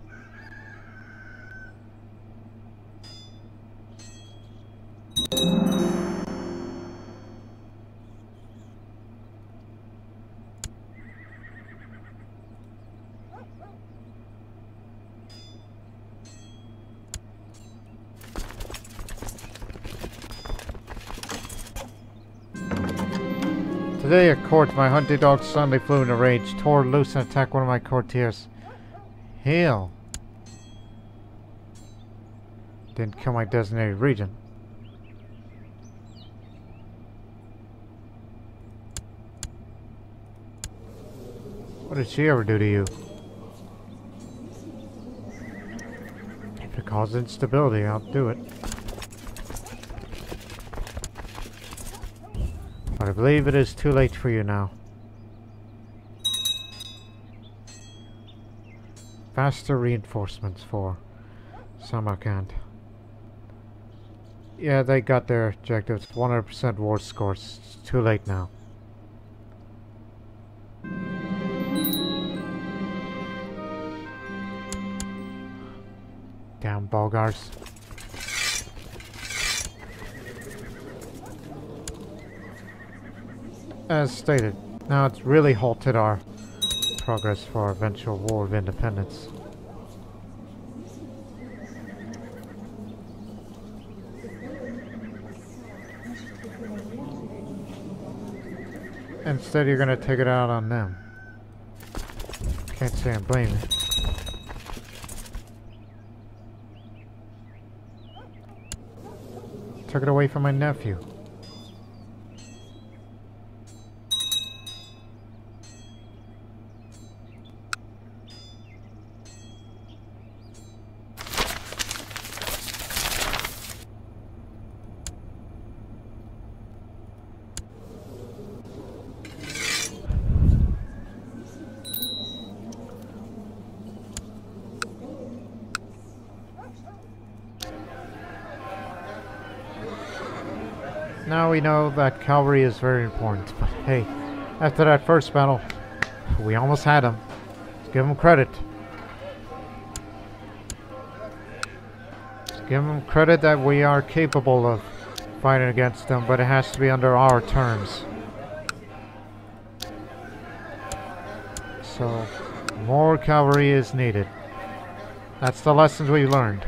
Today at court, my hunting dog suddenly flew in a rage, tore loose and attacked one of my courtiers. Hail! Didn't kill my designated region. What did she ever do to you? If it causes instability, I'll do it. But I believe it is too late for you now. Faster reinforcements for Samarkand. Yeah, they got their objectives. 100% war scores. It's too late now. Damn Bolghars. As stated, now it's really halted our progress for our eventual war of independence. Instead, you're gonna take it out on them. Can't say I'm blaming. Took it away from my nephew. Now we know that cavalry is very important, but hey, after that first battle, we almost had them. Let's give them credit. Let's give them credit that we are capable of fighting against them, but it has to be under our terms. So, more cavalry is needed. That's the lessons we learned.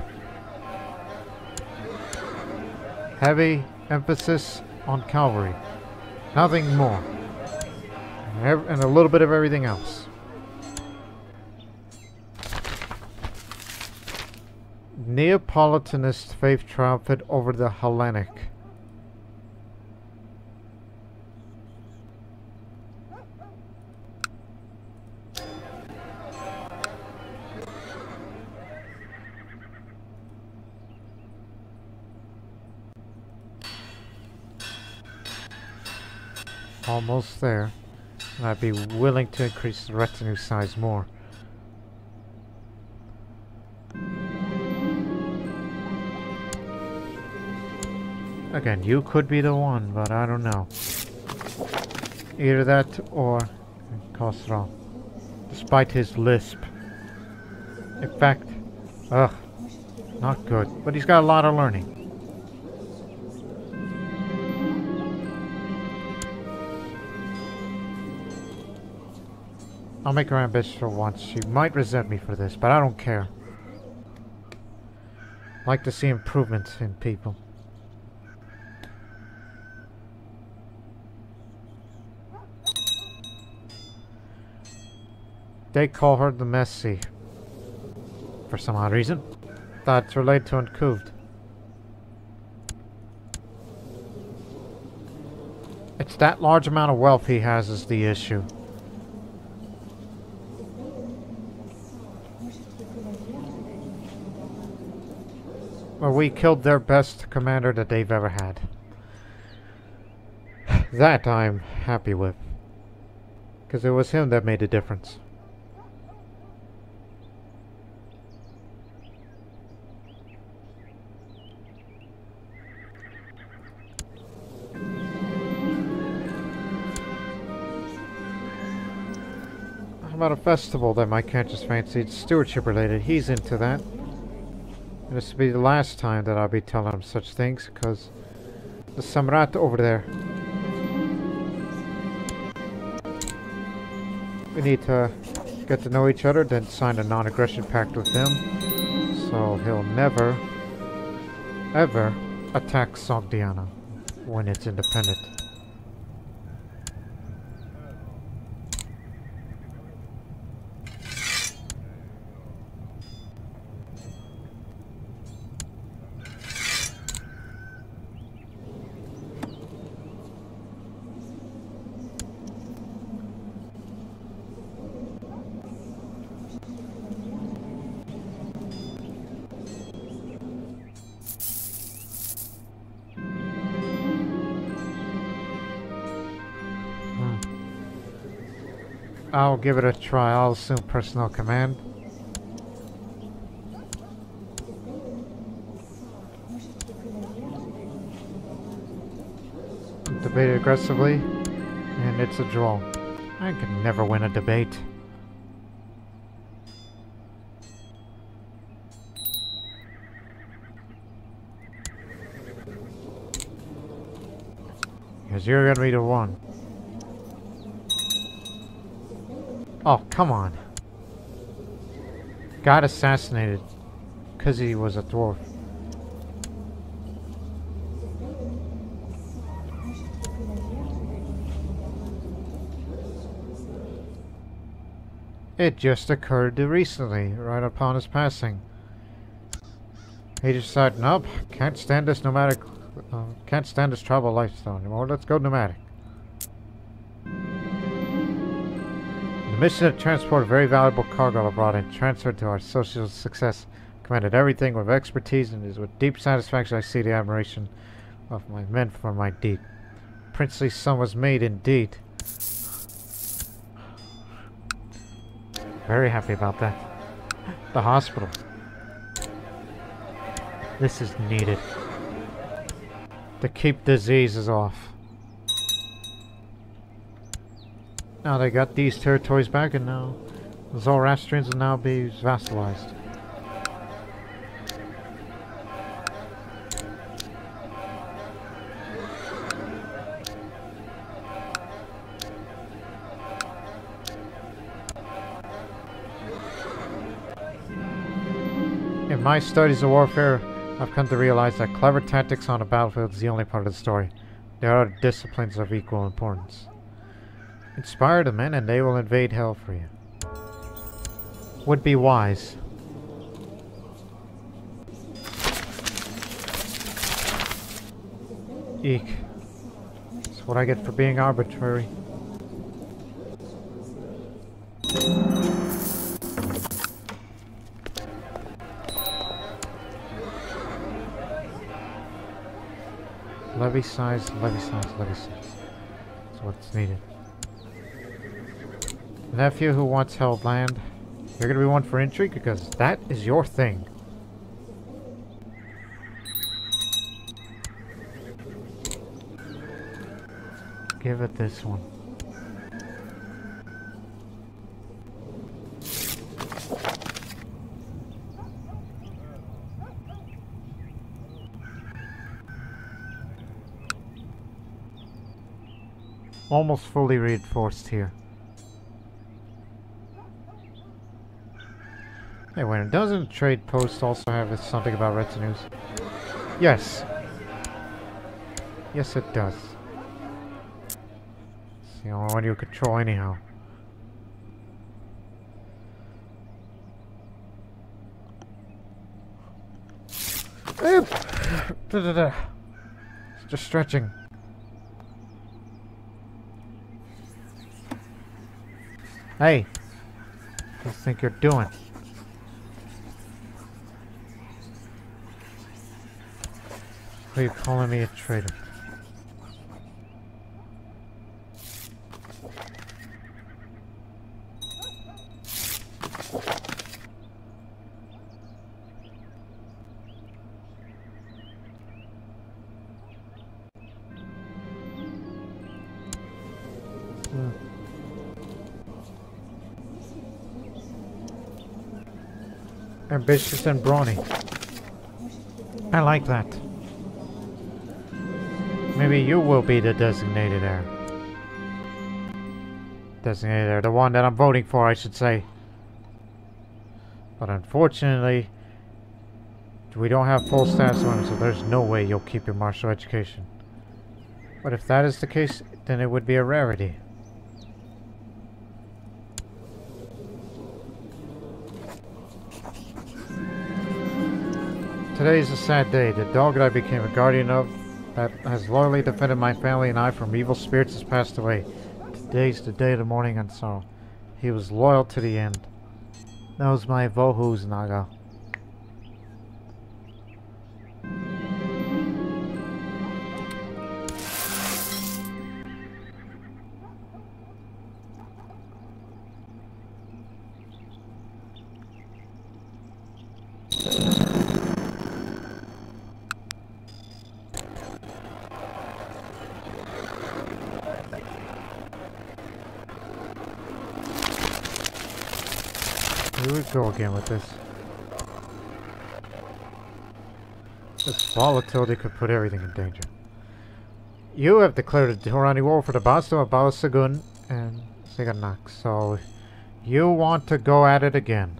Heavy emphasis on cavalry. Nothing more. And a little bit of everything else. Neapolitanist faith triumphed over the Hellenic. Almost there, and I'd be willing to increase the retinue size more. Again, you could be the one, but I don't know. Either that or Khosrow, despite his lisp. In fact, not good, but he's got a lot of learning. I'll make her ambitious for once. She might resent me for this, but I don't care. I like to see improvements in people. They call her the Messi. For some odd reason. That's related to Uncuved. It's that large amount of wealth he has is the issue. Well, we killed their best commander that they've ever had. That I'm happy with. Because it was him that made the difference. about a festival that my catch just fancied, stewardship related. He's into that. And this will be the last time that I'll be telling him such things, because the Samrat over there. We need to get to know each other, then sign a non-aggression pact with him. So he'll never, ever attack Sogdiana when it's independent. I'll give it a try. I'll assume personnel command. Debate aggressively, and it's a draw. I can never win a debate. Because you're gonna be the one. Oh, come on. Got assassinated because he was a dwarf. It just occurred recently, right upon his passing. He decided, nope, can't stand this nomadic, can't stand this tribal lifestyle anymore. Let's go nomadic. The mission to transport a very valuable cargo brought in, transferred to our social success. Commanded everything with expertise, and it is with deep satisfaction I see the admiration of my men for my deed. Princely son was made indeed. Very happy about that. The hospital. This is needed to keep diseases off. Now they got these territories back, and now the Zoroastrians will now be vassalized. In my studies of warfare, I've come to realize that clever tactics on a battlefield is the only part of the story. There are other disciplines of equal importance. Inspire the men and they will invade hell for you. Would be wise. Eek. That's what I get for being arbitrary. Levy size, levy size, levy size. That's what's needed. Nephew who once held land. You're gonna be one for intrigue because that is your thing. Give it this one. Almost fully reinforced here. Hey, when doesn't trade post also have something about retinues? Yes. Yes, it does. It's the only one you control anyhow. It's just stretching. Hey, what do you think you're doing? Why are you calling me a traitor? Ambitious and brawny. I like that. Maybe you will be the designated heir. Designated heir, the one that I'm voting for, I should say. But unfortunately, we don't have full status women, so there's no way you'll keep your martial education. But if that is the case, then it would be a rarity. Today is a sad day. The dog that I became a guardian of, that has loyally defended my family and I from evil spirits, has passed away. Today's the day of the mourning and sorrow. He was loyal to the end. That was my Vohu's Naga. Here we go again with this. This volatility could put everything in danger. You have declared a Durrani war for the Boston of Balasagun and Siganak, so you want to go at it again.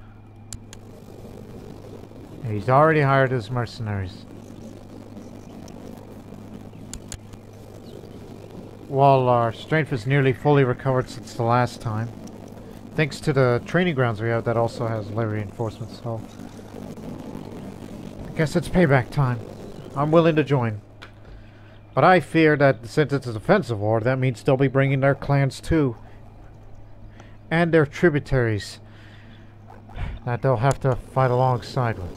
And he's already hired his mercenaries. While our strength is nearly fully recovered since the last time, thanks to the training grounds we have that also has levy reinforcements, so I guess it's payback time. I'm willing to join. But I fear that since it's a defensive war, that means they'll be bringing their clans too. And their tributaries that they'll have to fight alongside with.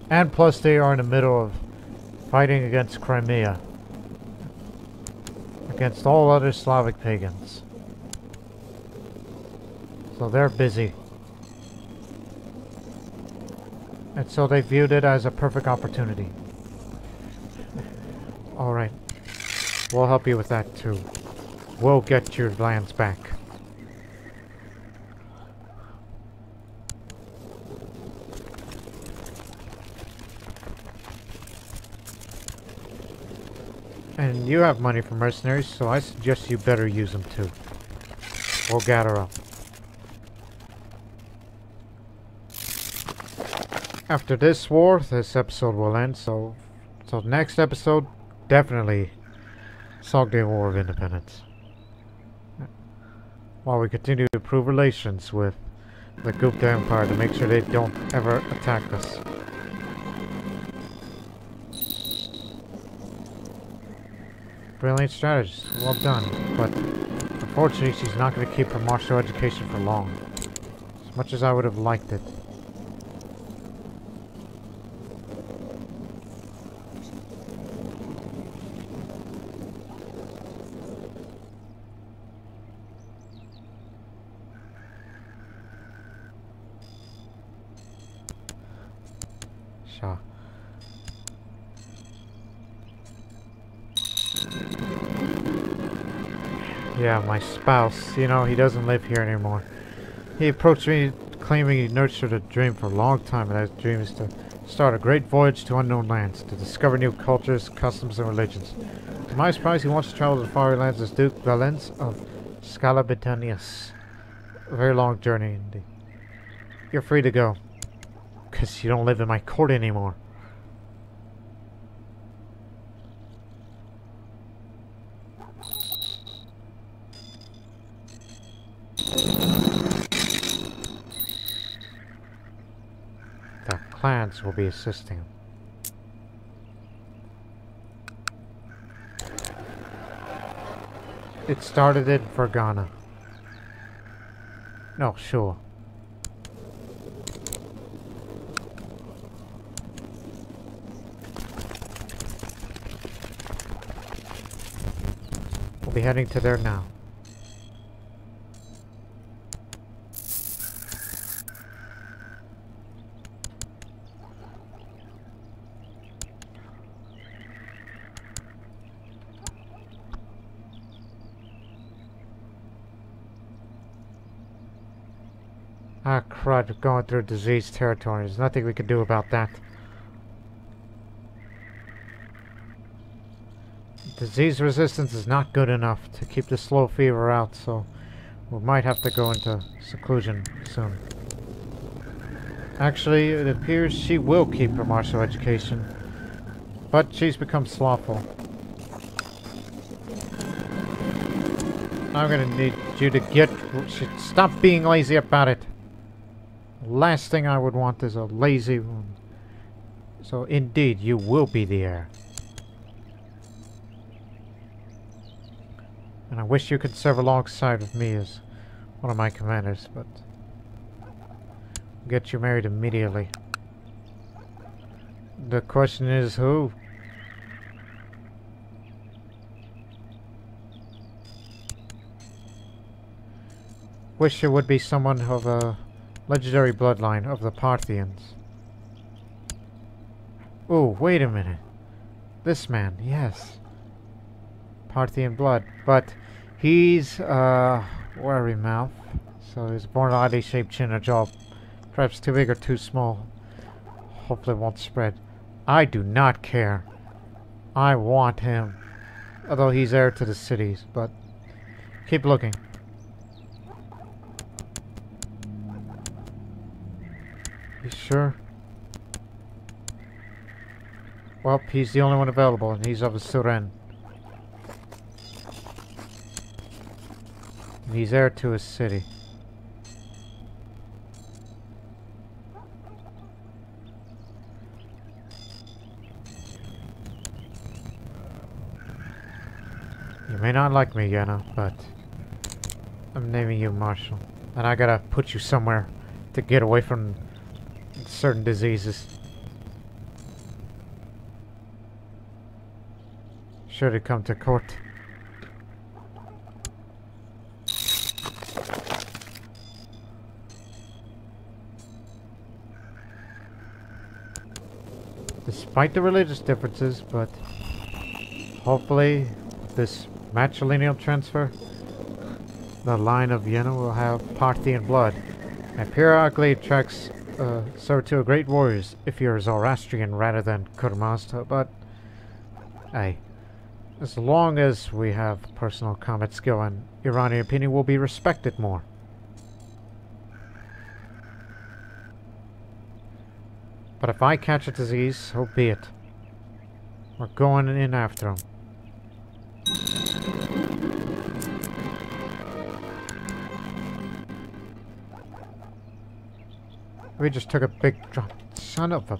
And plus they are in the middle of fighting against Crimea. Against all other Slavic pagans. So they're busy. And so they viewed it as a perfect opportunity. Alright. We'll help you with that too. We'll get your lands back. And you have money for mercenaries, so I suggest you better use them too. We'll gather up. After this war, this episode will end, so next episode, definitely Sogdia War of Independence. While we continue to improve relations with the Gupta Empire to make sure they don't ever attack us. Brilliant strategist, well done, but unfortunately she's not going to keep her martial education for long. As much as I would have liked it. Sure. Yeah, my spouse, you know, he doesn't live here anymore. He approached me claiming he nurtured a dream for a long time, and that dream is to start a great voyage to unknown lands, to discover new cultures, customs, and religions. To my surprise, he wants to travel to the far lands as Duke Valens of Scalabitanius. A very long journey indeed. You're free to go, because you don't live in my court anymore. Clans will be assisting him. It started in Fergana. No, sure. We'll be heading to there now. Ah, crud, going through diseased territory. There's nothing we can do about that. Disease resistance is not good enough to keep the slow fever out, so we might have to go into seclusion soon. Actually, it appears she will keep her martial education, but she's become slothful. I'm gonna need you to stop being lazy about it. The last thing I would want is a lazy one. So indeed, you will be the heir. And I wish you could serve alongside with me as one of my commanders, but I'll get you married immediately. The question is who? Wish it would be someone of a legendary bloodline of the Parthians. Oh, wait a minute. This man, yes. Parthian blood, but he's wary mouth, so he's born an oddly shaped chin or jaw, perhaps too big or too small. Hopefully it won't spread. I do not care. I want him, although he's heir to the cities, but keep looking. You sure? Well, he's the only one available, and he's of a Suren. And he's heir to a city. You may not like me, Yenna, but I'm naming you Marshal. And I gotta put you somewhere to get away from certain diseases. Should it come to court. Despite the religious differences, but hopefully this matrilineal transfer, the line of Vienna will have Parthian blood, and periodically attracts servitude of great warriors if you're Zoroastrian rather than Kurmazda, but hey, as long as we have personal combat skill and Iranian opinion will be respected more. But if I catch a disease, so be it. We're going in after him. We just took a big drop. Son of a...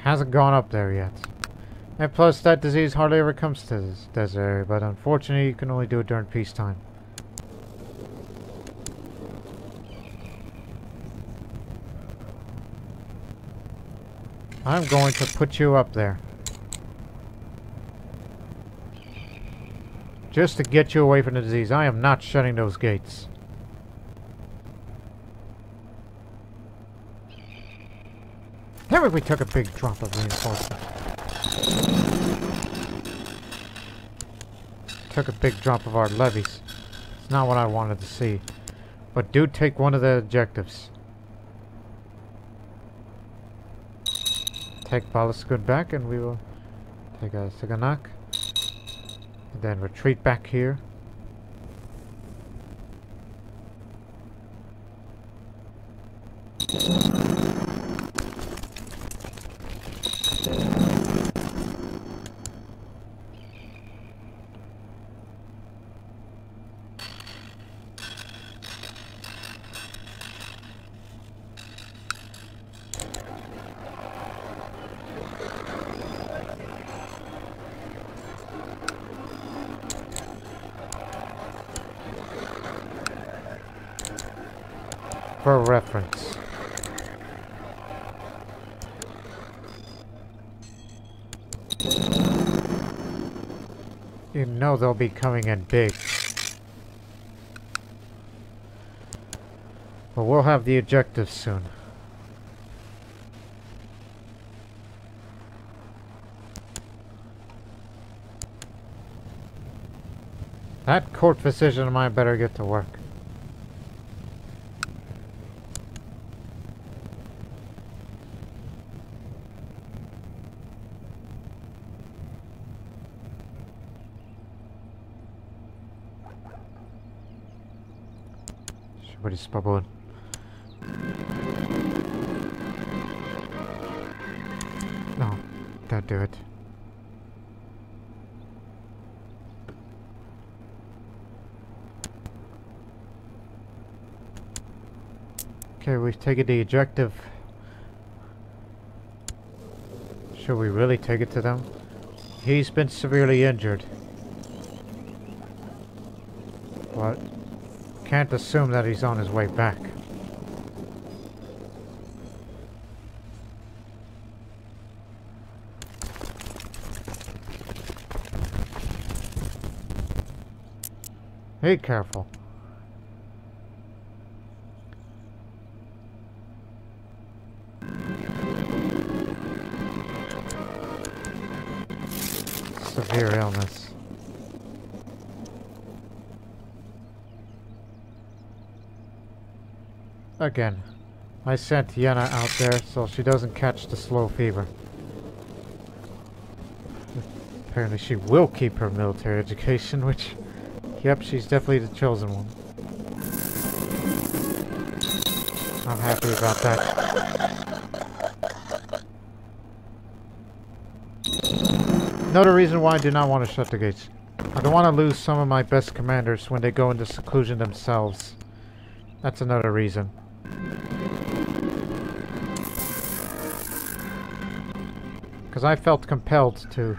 Hasn't gone up there yet. And plus, that disease hardly ever comes to this desert area, but unfortunately, you can only do it during peacetime. I'm going to put you up there. Just to get you away from the disease. I am not shutting those gates. Damn it, we took a big drop of reinforcement. Took a big drop of our levies. It's not what I wanted to see. But do take one of the objectives. Take Balaskud back and we will take a Saganak. And then retreat back here. For reference. You know they'll be coming in big. But we'll have the objective soon. That court decision of mine better get to work. Everybody's bubbling. No, don't do it. Okay, we've taken the objective. Should we really take it to them? He's been severely injured. But can't assume that he's on his way back. Be careful. Severe illness. Again, I sent Yenna out there so she doesn't catch the slow fever. Apparently she will keep her military education, which, yep, she's definitely the chosen one. I'm happy about that. Another reason why I do not want to shut the gates. I don't want to lose some of my best commanders when they go into seclusion themselves. That's another reason. Because I felt compelled to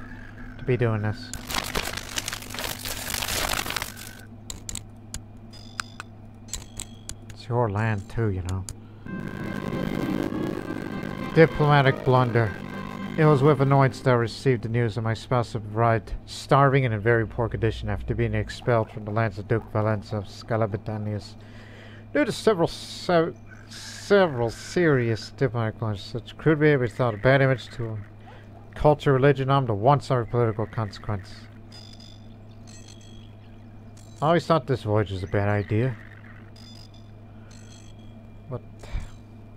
be doing this. It's your land too, you know. Diplomatic blunder. It was with annoyance that I received the news that my spouse had arrived starving and in very poor condition after being expelled from the lands of Duke Valens of Scalabitanius due to several serious diplomatic blunders, such crude behavior thought a bad image to culture, religion, to one sorry political consequence. I always thought this voyage was a bad idea. But,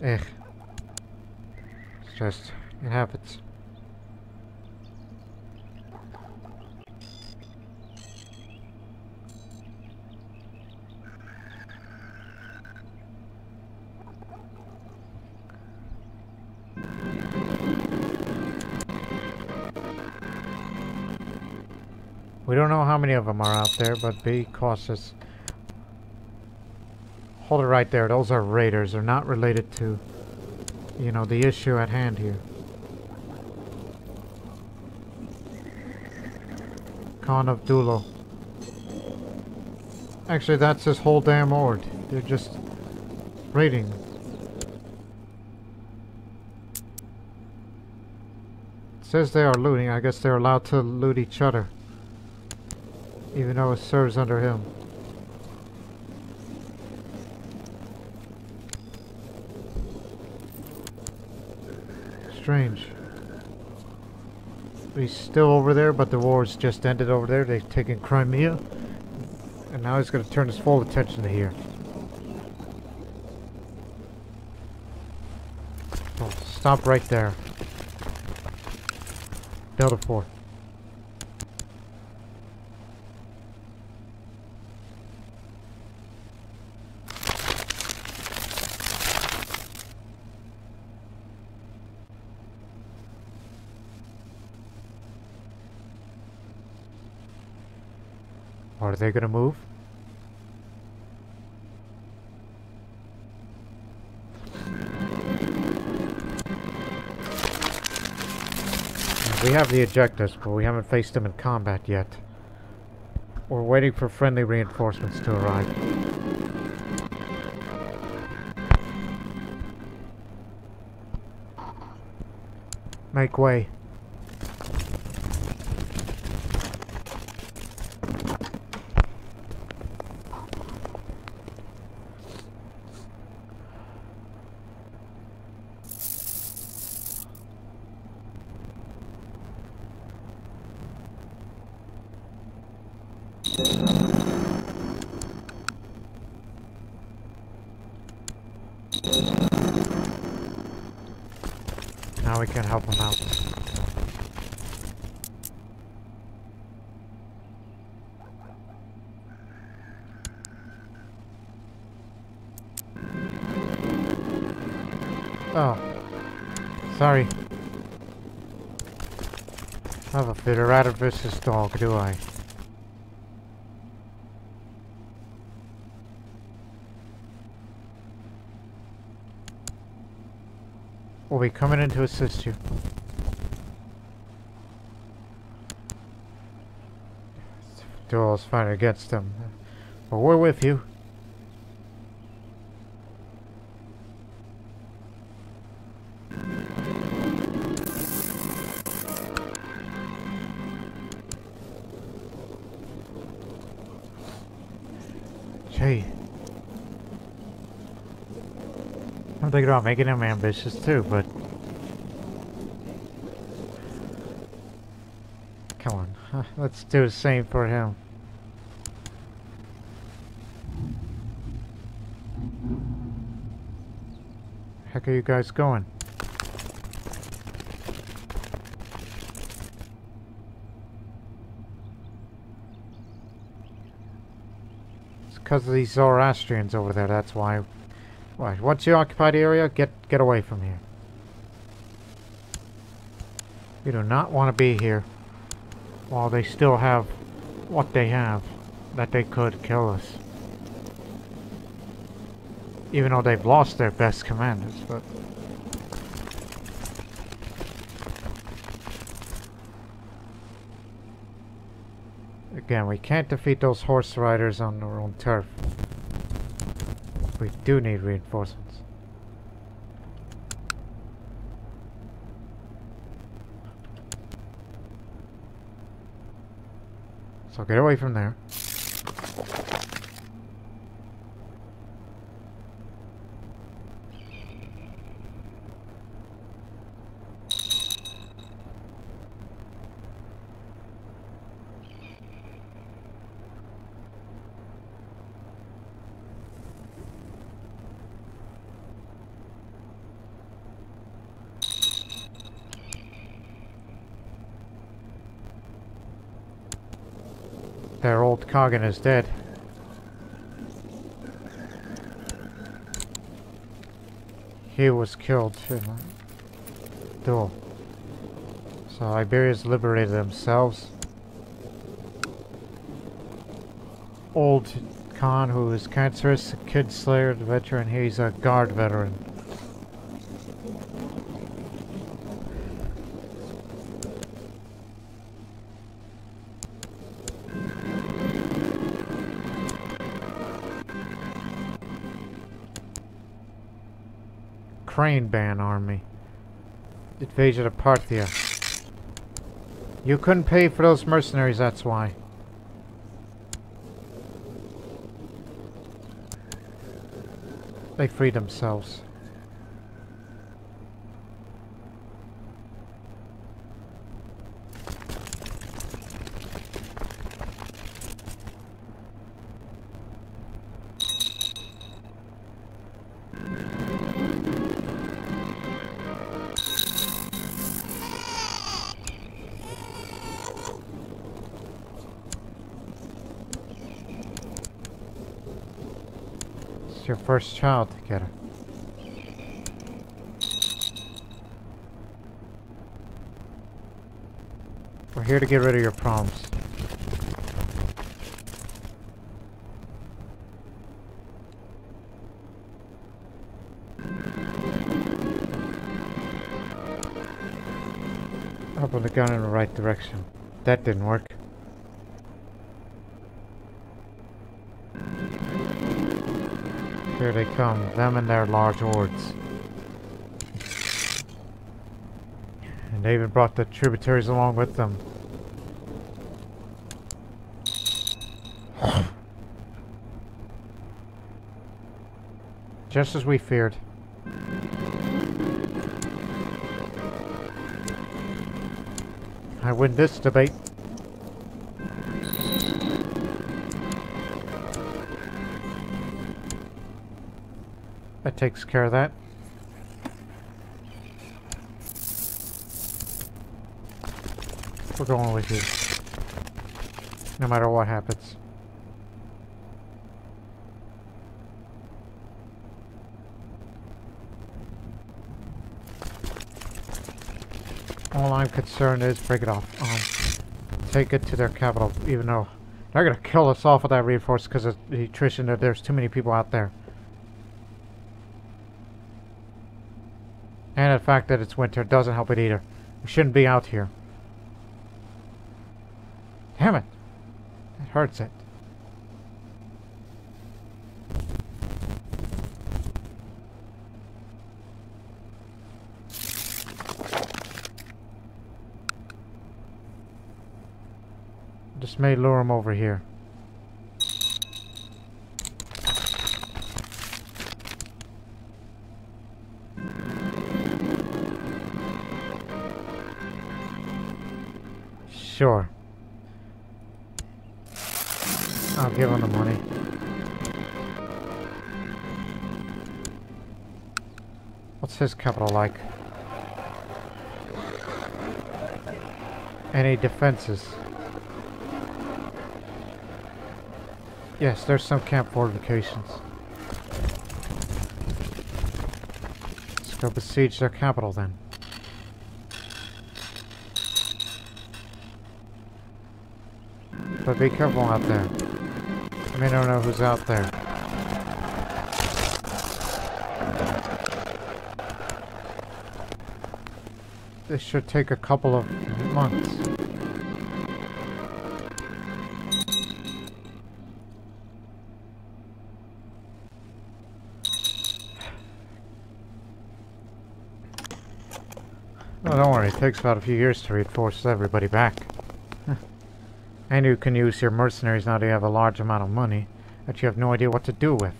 it's just, it happens. We don't know how many of them are out there, but be cautious. Hold it right there. Those are raiders. They're not related to, you know, the issue at hand here. Khan of Dulo. Actually, that's his whole damn horde. They're just raiding. It says they are looting. I guess they're allowed to loot each other. Even though it serves under him. Strange. He's still over there, but the war's just ended over there. They've taken Crimea. And now he's going to turn his full attention to here. Oh, stop right there. Delta 4. Are they gonna move? We have the objectives, but we haven't faced them in combat yet. We're waiting for friendly reinforcements to arrive. Make way. Now we can help him out. Oh. Sorry. I have a bit of rather vicious dog, do I? We'll be coming in to assist you. Duel's fighting against them. But we're with you. Gee. I'm thinking about making him ambitious too, but... Come on, let's do the same for him. Heck are you guys going? It's because of these Zoroastrians over there, that's why. Right, once you occupy the area, get away from here. You do not want to be here while they still have what they have, that they could kill us. Even though they've lost their best commanders, but... Again, we can't defeat those horse riders on our own turf. We do need reinforcements. So get away from there. Their old Khagan is dead. He was killed in a duel. So Iberia's liberated themselves. Old Khan, who is cancerous, a kid slayer, the veteran, he's a guard veteran. Crane Ban army. Invasion of Parthia. You couldn't pay for those mercenaries, that's why. They freed themselves. Your first child to get her. We're here to get rid of your problems. Open the gun in the right direction. That didn't work. Here they come, them and their large hordes. And they even brought the tributaries along with them. Just as we feared. I win this debate. That takes care of that. We're going with you. No matter what happens. All I'm concerned is break it off. Take it to their capital, even though they're gonna kill us off with that reinforced because of the attrition that there's too many people out there. And the fact that it's winter doesn't help it either. We shouldn't be out here. Damn it! It hurts it. Just may lure him over here. Sure. I'll give him the money. What's his capital like? Any defenses? Yes, there's some camp fortifications. Let's go besiege their capital then. But be careful out there. I mean, I don't know who's out there. This should take a couple of months. Oh, don't worry, it takes about a few years to reinforce everybody back. And you can use your mercenaries now that you have a large amount of money that you have no idea what to do with.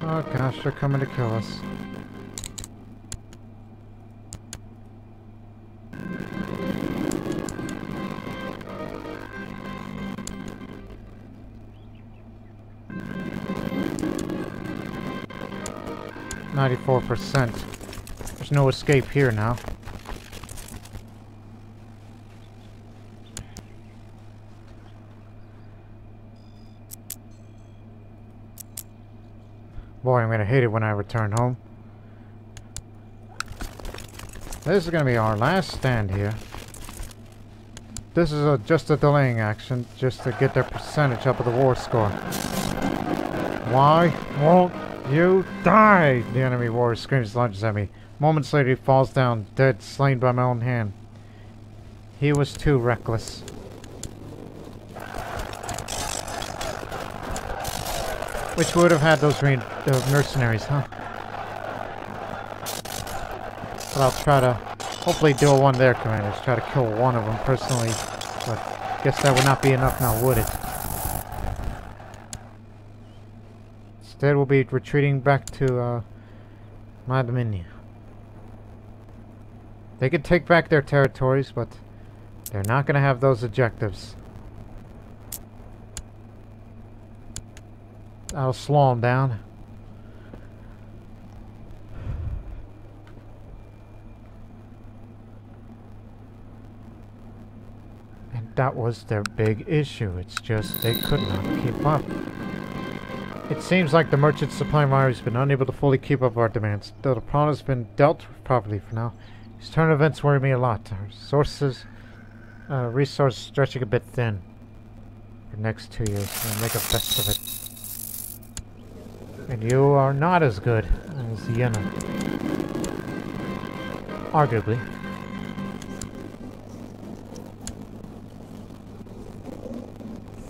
Oh gosh, they're coming to kill us. %. There's no escape here now. Boy, I'm gonna hate it when I return home. This is gonna be our last stand here. This is just a delaying action, just to get their percentage up of the war score. Why won't you die? The enemy warrior screams, lunges at me. Moments later, he falls down, dead, slain by my own hand. He was too reckless. Which would have had those mercenaries, huh? But I'll try to hopefully duel one of their commanders. Try to kill one of them personally. But I guess that would not be enough now, would it? Instead, we'll be retreating back to my dominion. They could take back their territories, but they're not going to have those objectives. I'll slow them down. And that was their big issue. It's just they could not keep up. It seems like the merchant supply environment has been unable to fully keep up our demands, though the problem has been dealt with properly for now. These turn events worry me a lot. Our resources stretching a bit thin. For the next 2 years, we'll make a best of it. And you are not as good as Yenna. Arguably.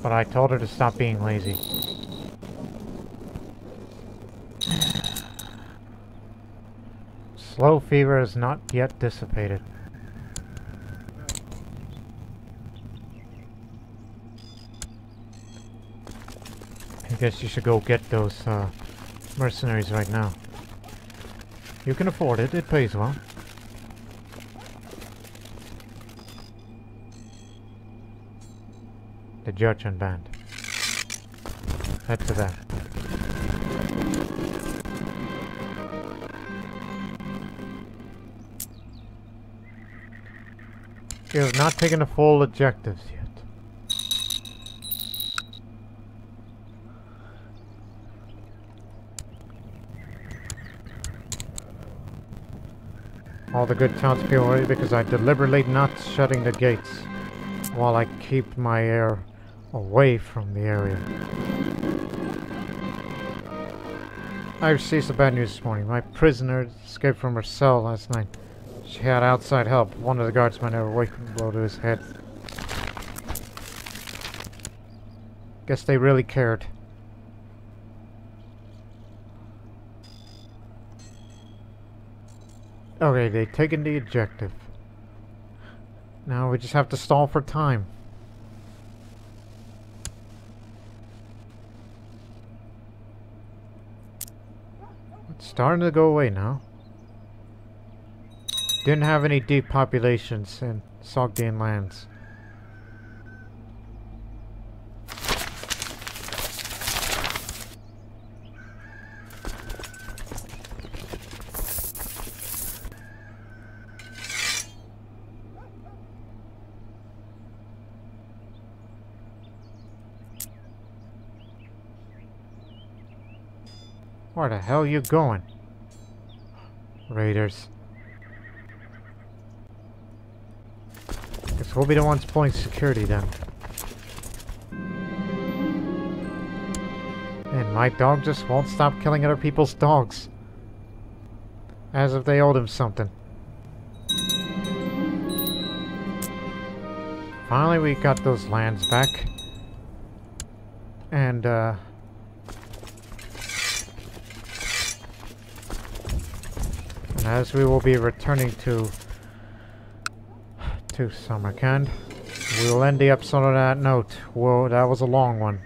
But I told her to stop being lazy. Slow fever is not yet dissipated. I guess you should go get those mercenaries right now. You can afford it, it pays well. The Judgment Band. Head to that. You have not taken the full objectives yet. All the good townspeople ready because I deliberately not shutting the gates while I keep my air away from the area. I received some bad news this morning. My prisoner escaped from her cell last night. She had outside help. One of the guardsmen had a rifle blow to his head. Guess they really cared. Okay, they've taken the objective. Now we just have to stall for time. It's starting to go away now. Didn't have any deep populations in Sogdian lands. Where the hell are you going? Raiders. Guess we'll be the ones pulling security then. And my dog just won't stop killing other people's dogs. As if they owed him something. Finally we got those lands back. And as we will be returning to Samarkand, we will end the episode on that note. Whoa, that was a long one.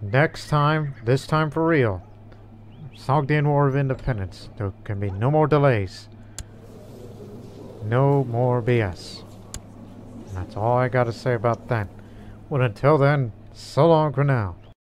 Next time, this time for real, Sogdian War of Independence. There can be no more delays. No more BS. And that's all I gotta say about that. Well, until then, so long for now.